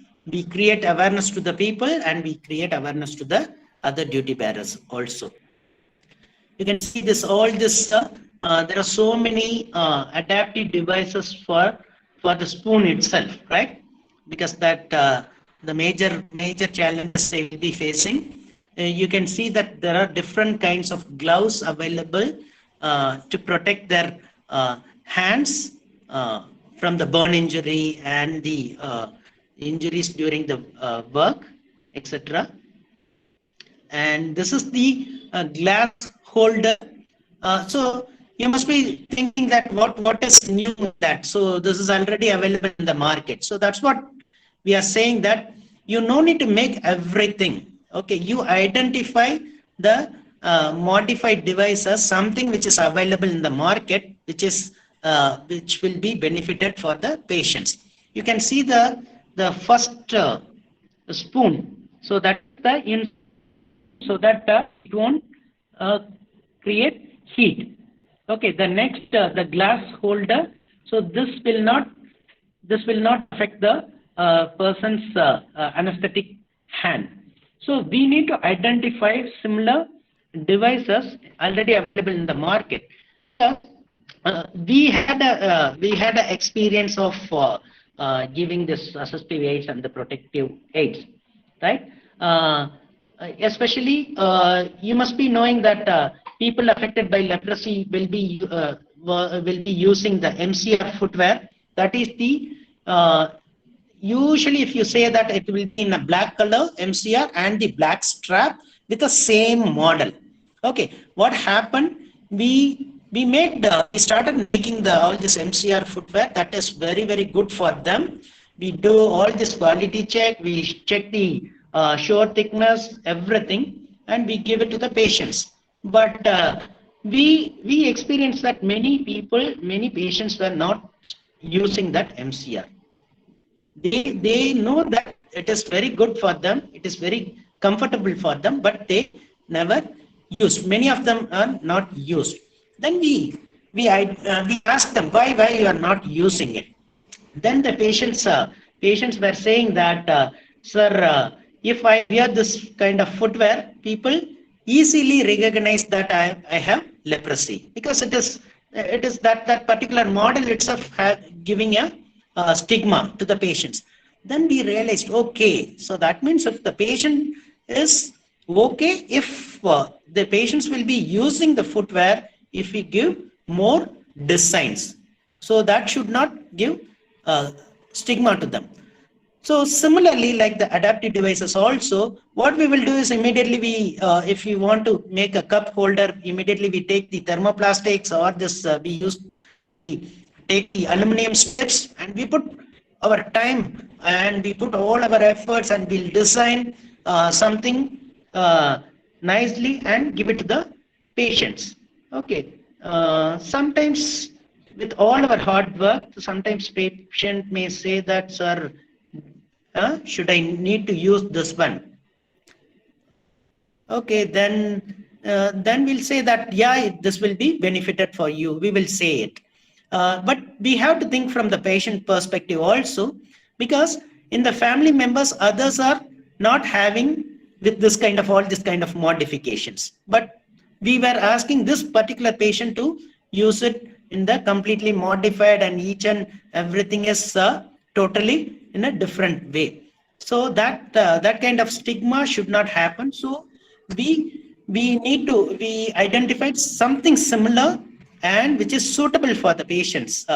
create awareness to the people, and we create awareness to the other duty bearers also. You can see this, all this, there are so many adaptive devices for the spoon itself, right? Because that the major challenges they will be facing. You can see that there are different kinds of gloves available to protect their hands from the burn injury and the injuries during the work, etc. And this is the glass holder. So you must be thinking that what is new in that. So this is already available in the market. So that's what we are saying, that you no need to make everything. Okay, you identify the modified device as something which is available in the market, which is which will be benefited for the patients. You can see the first spoon, so that it won't create heat. Okay, the next the glass holder. So this will not affect the person's anesthetic hand. So we need to identify similar devices already available in the market. We had a experience of giving this assistive aids and the protective aids, right? Especially, you must be knowing that people affected by leprosy will be using the MCR footwear. That is the usually, if you say that it will be in a black color MCR and the black strap with the same model. Okay, what happened? We started making all this MCR footwear that is very, very good for them. We do all this quality check. We check the shore thickness, everything, and we give it to the patients. But we experienced that many patients were not using that MCR. They know that it is very good for them, it is very comfortable for them, but they never use. Many of them are not used. Then we asked them why you are not using it. Then the patients were saying that, sir, if I wear this kind of footwear, people easily recognize that I have leprosy, because it is that particular model itself giving a stigma to the patients. Then we realized, okay, so that means if the patient is okay, if the patients will be using the footwear, if we give more designs, so that should not give stigma to them. So similarly, like the adaptive devices also, what we will do is immediately if we want to make a cup holder, immediately we take the thermoplastics or this take the aluminum strips, and we put our time and we put all our efforts, and we'll design something nicely and give it to the patients. Okay, sometimes with all our hard work, sometimes patient may say that, sir, should I need to use this one? Okay, then we'll say that, yeah, this will be benefited for you. We will say it. But we have to think from the patient perspective also, because in the family members, others are not having with this kind of all this kind of modifications. But we were asking this particular patient to use it in the completely modified, and each and everything is totally in a different way. So that kind of stigma should not happen. So we identified something similar and which is suitable for the patients,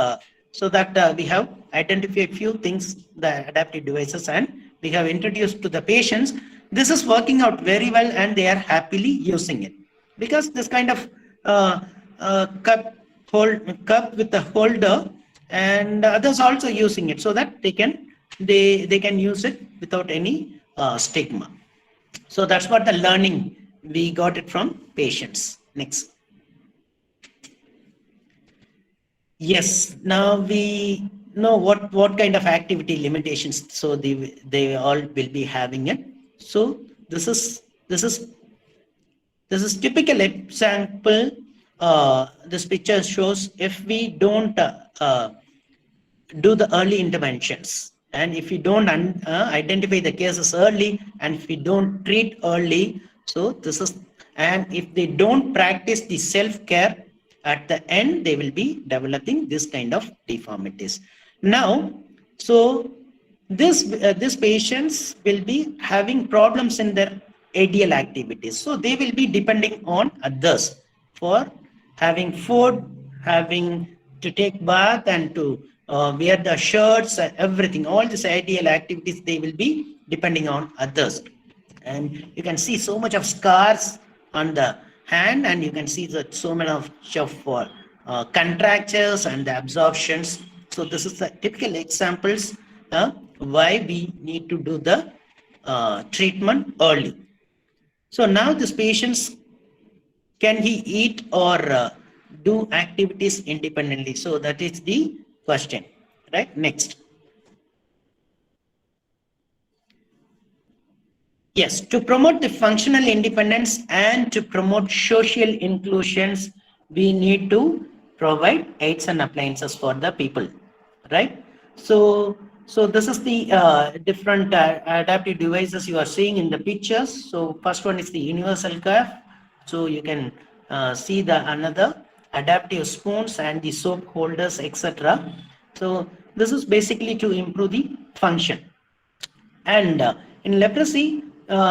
so that we have identified few things, the adaptive devices, and we have introduced to the patients. This is working out very well, and they are happily using it, because this kind of cup with the holder, and others also using it, so that they can use it without any stigma. So that's what the learning we got it from patients. Next. Yes, now we know what kind of activity limitations, so they all will be having it. So this is typical example. This picture shows if we don't do the early interventions, and if we don't identify the cases early, and if we don't treat early, so this is, and if they don't practice the self-care, at the end they will be developing this kind of deformities. Now, so this patients will be having problems in their ADL activities, so they will be depending on others for having food, having to take bath, and to wear the shirts and everything. All these ADL activities, they will be depending on others. And you can see so much of scars on the hand, and you can see that so many of contractures and the absorptions. So this is the typical examples why we need to do the treatment early. So now this patients, can he eat or do activities independently? So that is the question, right? Next. Yes, to promote the functional independence and to promote social inclusions, we need to provide aids and appliances for the people, right? So this is the different adaptive devices you are seeing in the pictures. So first one is the universal cuff. So you can see the another adaptive spoons and the soap holders, etc. So this is basically to improve the function. And in leprosy,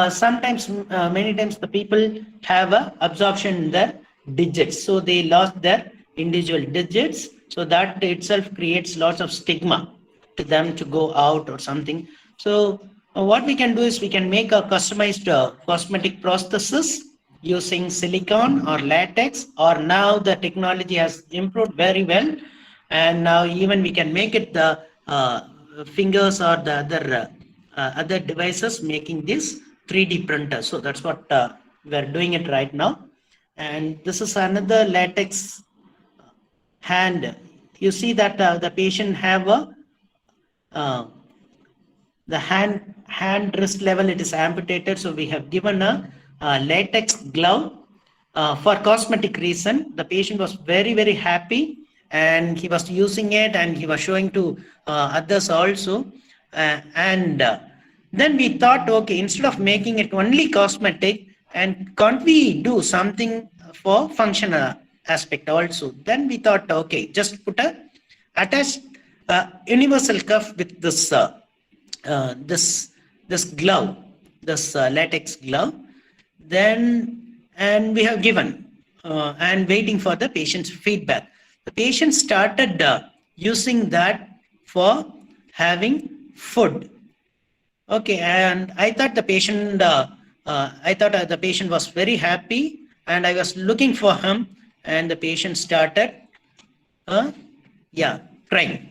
sometimes, many times the people have a absorption in their digits. So they lost their individual digits. So that itself creates lots of stigma to them to go out or something. So what we can do is we can make a customized cosmetic prosthesis using silicone or latex, or now the technology has improved very well. And now even we can make it the fingers or the other devices making this 3D printer. So that's what we're doing it right now. And this is another latex hand. You see that the patient have a the hand wrist level, it is amputated. So we have given a latex glove for cosmetic reason. The patient was very happy, and he was using it, and he was showing to others also. Then we thought, okay, instead of making it only cosmetic, and can't we do something for functional aspect also? Then we thought, okay, just put a attached universal cuff with this this glove, this latex glove. Then, and we have given and waiting for the patient's feedback. The patient started using that for having food. Okay, and I thought the patient, the patient was very happy, and I was looking for him, and the patient started, crying.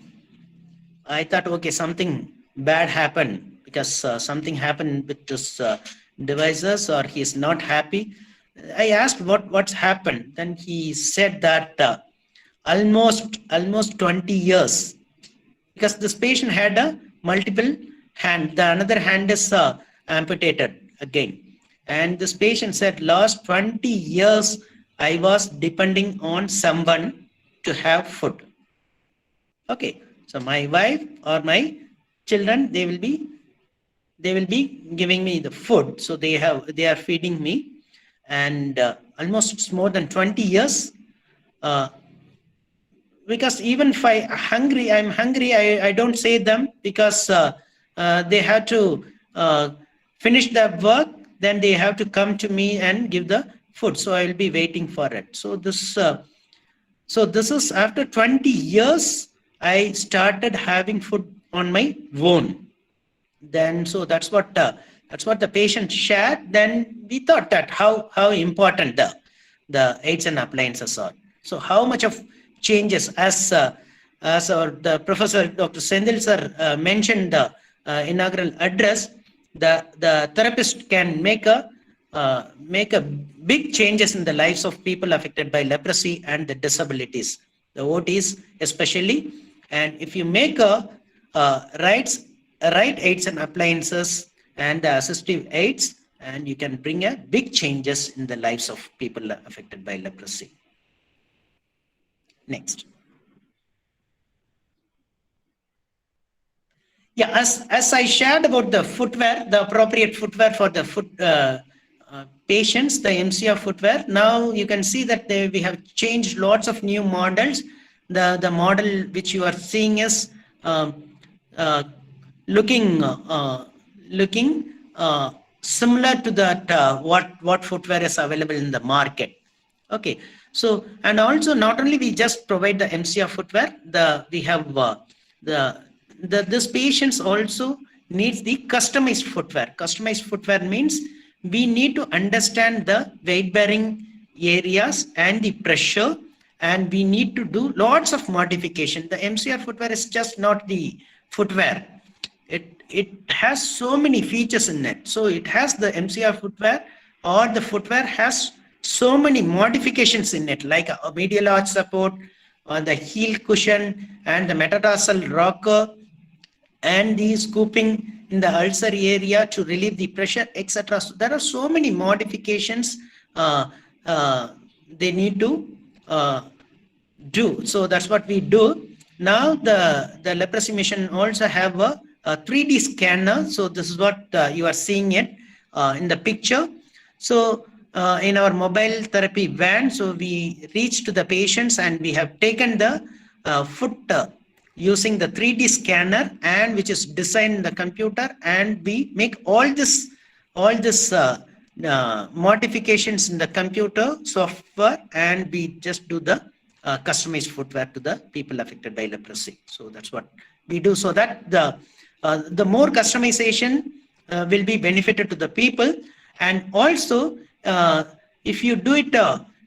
I thought, okay, something bad happened, because something happened with this devices, or he's not happy. I asked what's happened. Then he said that almost 20 years, because this patient had a multiple hand. The another hand is amputated again. And this patient said, last 20 years, I was depending on someone to have food. Okay, so my wife or my children, they will be giving me the food. So they are feeding me, and almost more than 20 years. Because even if I'm hungry, I don't say them, because they have to finish their work, then they have to come to me and give the food. So I will be waiting for it. So this is after 20 years, I started having food on my own. Then, so that's what the patient shared. Then we thought that how important the aids and appliances are. So how much of changes, as the Professor Dr. Sendil sir mentioned the inaugural address, the therapist can make a big changes in the lives of people affected by leprosy and the disabilities, the OTs especially. And if you make right aids and appliances and the assistive aids, and you can bring a big changes in the lives of people affected by leprosy. Next. Yeah, as I shared about the footwear, the appropriate footwear for the patients, the MCR footwear. Now you can see that we have changed lots of new models. The model which you are seeing is looking similar to that what footwear is available in the market. Okay, so, and also not only we just provide the MCR footwear, we have this patients also needs the customized footwear. Customized footwear means we need to understand the weight bearing areas and the pressure, and we need to do lots of modification. The MCR footwear is just not the footwear. It has so many features in it. So it has the MCR footwear, or the footwear has so many modifications in it, like a medial arch support, the heel cushion, and the metatarsal rocker, and the scooping in the ulcer area to relieve the pressure, etc. So there are so many modifications they need to do. So that's what we do. Now the leprosy machine also have a 3D scanner. So this is what you are seeing it in the picture. So in our mobile therapy van, so we reach to the patients and we have taken the foot using the 3D scanner, and which is designed in the computer, and we make all this modifications in the computer software, and we just do the customized footwear to the people affected by leprosy. So that's what we do, so that the more customization will be benefited to the people. And also if you do it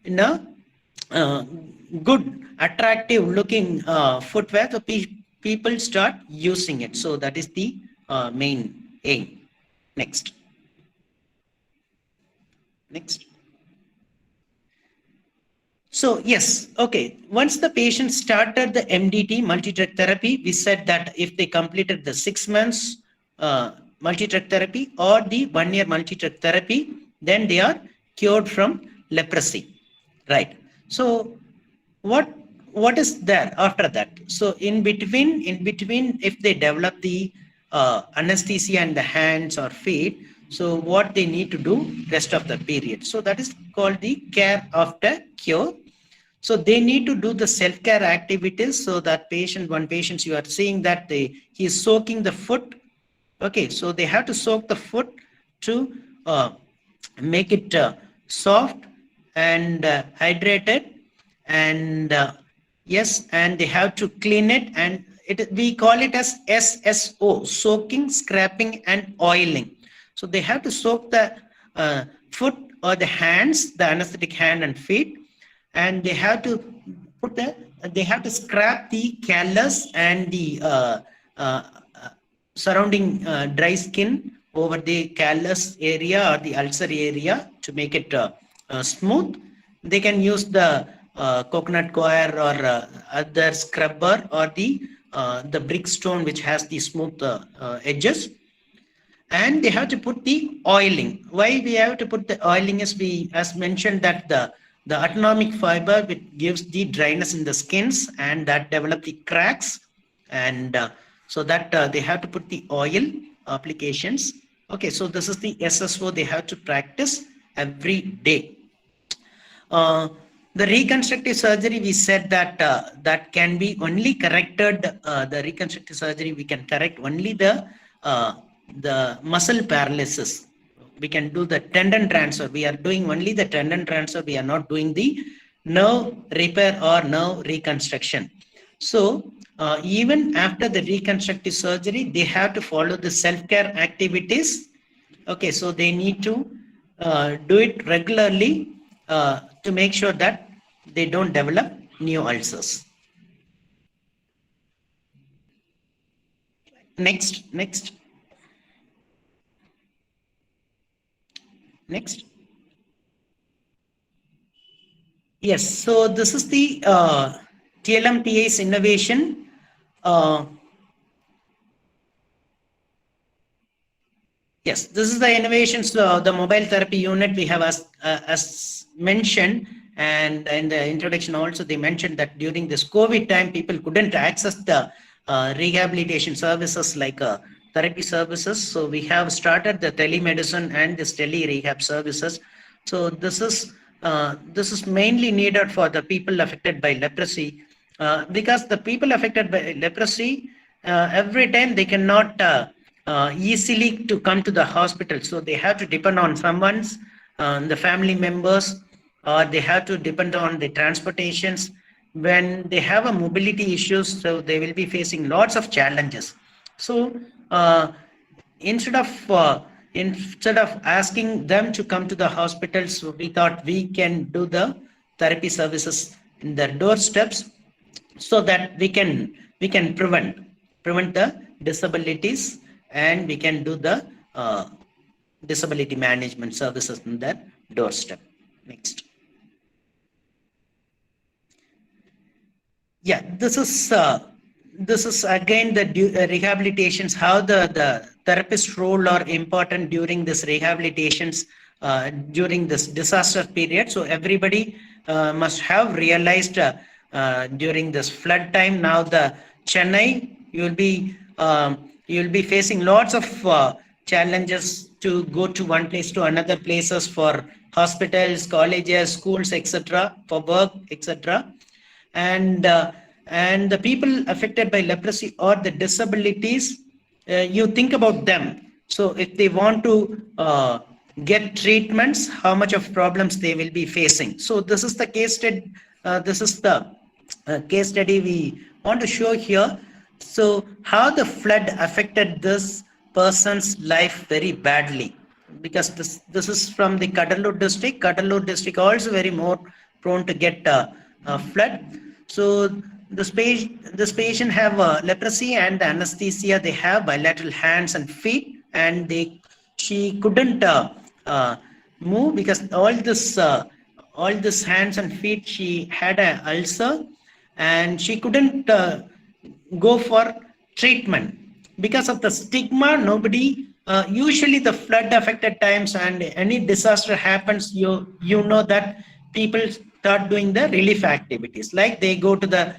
in a good attractive looking footwear, so people start using it. So that is the main aim. Next. So yes, okay. Once the patient started the MDT, multi-drug therapy, we said that if they completed the 6 months multi-drug therapy or the 1 year multi-drug therapy, then they are cured from leprosy, right? So what is there after that? So in between, if they develop the anesthesia in the hands or feet, so what they need to do rest of the period. So that is called the care after cure. So they need to do the self-care activities. So that one patient you are seeing that he is soaking the foot. Okay, so they have to soak the foot to make it soft and hydrated, and yes, and they have to clean it, and we call it as SSO, soaking, scraping, and oiling. So they have to soak the foot or the hands, the anesthetic hand and feet, and they have to scrap the callus and the surrounding dry skin over the callus area or the ulcer area to make it smooth. They can use the coconut coir or other scrubber, or the brick stone which has the smooth edges. And they have to put the oiling. Why we have to put the oiling is, as mentioned, that the autonomic fiber which gives the dryness in the skins, and that develop the cracks, and so that they have to put the oil applications. Okay, so this is the SSO they have to practice every day. The reconstructive surgery, we said that that can be only corrected. The reconstructive surgery, we can correct only the muscle paralysis. We can do the tendon transfer. We are doing only the tendon transfer. We are not doing the nerve repair or nerve reconstruction. So even after the reconstructive surgery, they have to follow the self-care activities. Okay, so they need to do it regularly to make sure that they don't develop new ulcers. Next. Yes, so this is the TLMTA's innovation. Yes, this is the innovations, the mobile therapy unit we have as mentioned, and in the introduction also they mentioned that during this COVID time, people couldn't access the rehabilitation services like therapy services. So we have started the telemedicine and this tele-rehab services. So this is mainly needed for the people affected by leprosy, because the people affected by leprosy, every time they cannot easily to come to the hospital. So they have to depend on someone's, the family members, or they have to depend on the transportations. When they have a mobility issues, so they will be facing lots of challenges. So instead of asking them to come to the hospitals, so we thought we can do the therapy services in their doorsteps, so that we can prevent the disabilities, and we can do the disability management services in their doorstep. Next. Yeah, this is again the rehabilitations, how the therapist role are important during this rehabilitations, during this disaster period. So everybody must have realized during this flood time. Now the Chennai, you'll be facing lots of challenges to go to one place to another places for hospitals, colleges, schools, etc., for work, etc. And the people affected by leprosy or the disabilities, you think about them. So if they want to get treatments, how much of problems they will be facing. So this is the case study. This is the case study we want to show here. So how the flood affected this person's life very badly, because this is from the Cuddalore district. Cuddalore district also very more prone to get flood. So this patient have leprosy, and the anesthesia, they have bilateral hands and feet, and she couldn't move because all this hands and feet, she had an ulcer, and she couldn't go for treatment because of the stigma. Nobody, usually the flood affected times and any disaster happens, you know that people start doing the relief activities, like they go to the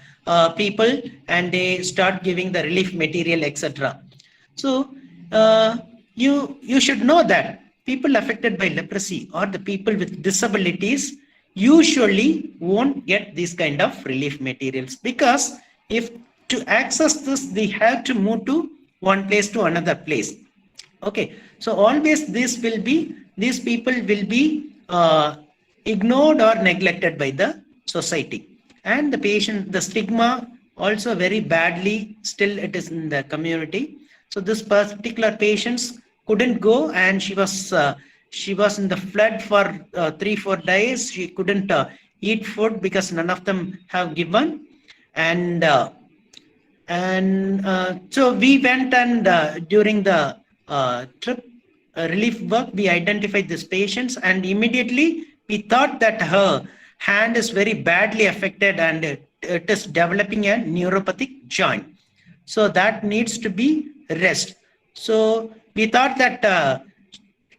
people and they start giving the relief material, etc. So you should know that people affected by leprosy or the people with disabilities usually won't get these kind of relief materials, because if to access this, they have to move to one place to another place. Okay, so always these people will be ignored or neglected by the society, and the patient, the stigma also very badly still it is in the community. So this particular patient couldn't go, and she was in the flood for 3-4 days. She couldn't eat food because none of them have given, and so we went, and during the trip relief work, we identified these patients, and immediately we thought that her hand is very badly affected, and it is developing a neuropathic joint. So that needs to be rest. So we thought that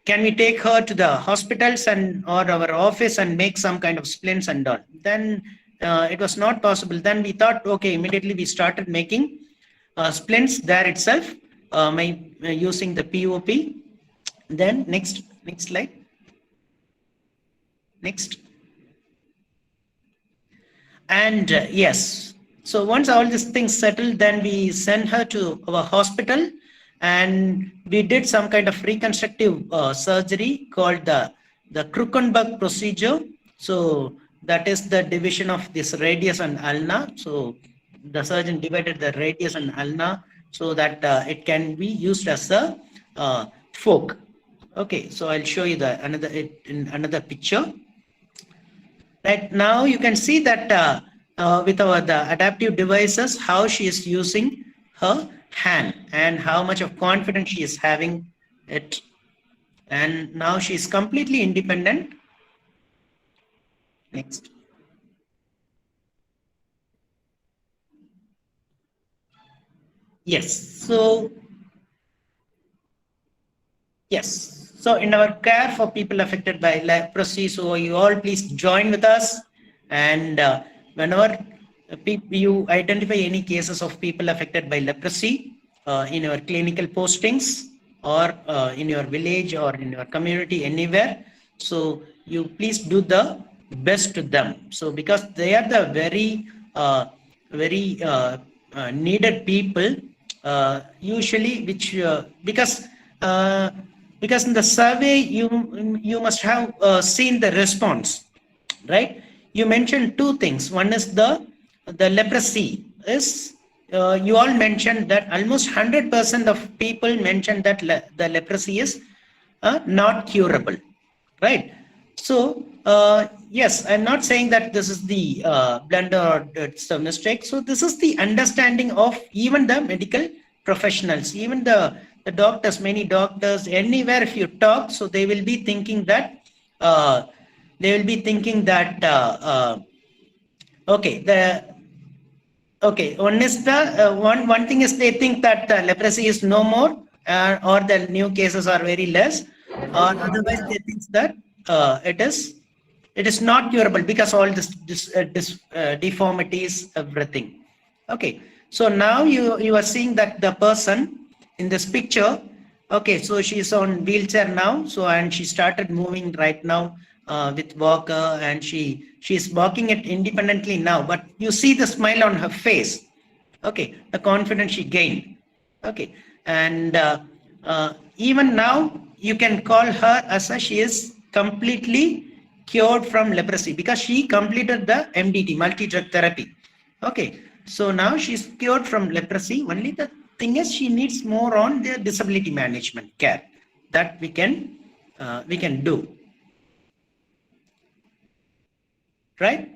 can we take her to the hospitals or our office and make some kind of splints and all. Then it was not possible. Then we thought, okay, immediately we started making splints there itself using the POP. Then next slide. Next. And yes, so once all these things settled, then we sent her to our hospital, and we did some kind of reconstructive surgery called the Krukenberg procedure. So that is the division of this radius and ulna. So the surgeon divided the radius and ulna so that it can be used as a fork. Okay, so I'll show you in another picture. Right now you can see that with the adaptive devices, how she is using her hand and how much of confidence she is having it. And now she is completely independent. Next. Yes. So yes. So in our care for people affected by leprosy, so you all please join with us, and whenever you identify any cases of people affected by leprosy in your clinical postings or in your village or in your community, anywhere, so you please do the best to them. So because they are the very needed people, usually, which because in the survey you must have seen the response, right? You mentioned two things. One is the leprosy is you all mentioned that almost 100% of people mentioned that the leprosy is not curable, right? So yes, I'm not saying that this is the blunder or it's a mistake. So this is the understanding of even the medical professionals, even the doctors, many doctors, anywhere if you talk, so they will be thinking that they will be thinking that okay, one is the one thing is they think that leprosy is no more, or the new cases are very less, or otherwise they think that it is not curable because all this deformities, everything. Okay, so now you are seeing that the person in this picture, okay, so she's on wheelchair now, so and she started moving right now with walker, and she's walking it independently now, but you see the smile on her face. Okay, the confidence she gained. Okay, and even now you can call her as she is completely cured from leprosy because she completed the MDT, multi-drug therapy. Okay, so now she's cured from leprosy. Only the thing is she needs more on the disability management care that we can do, right?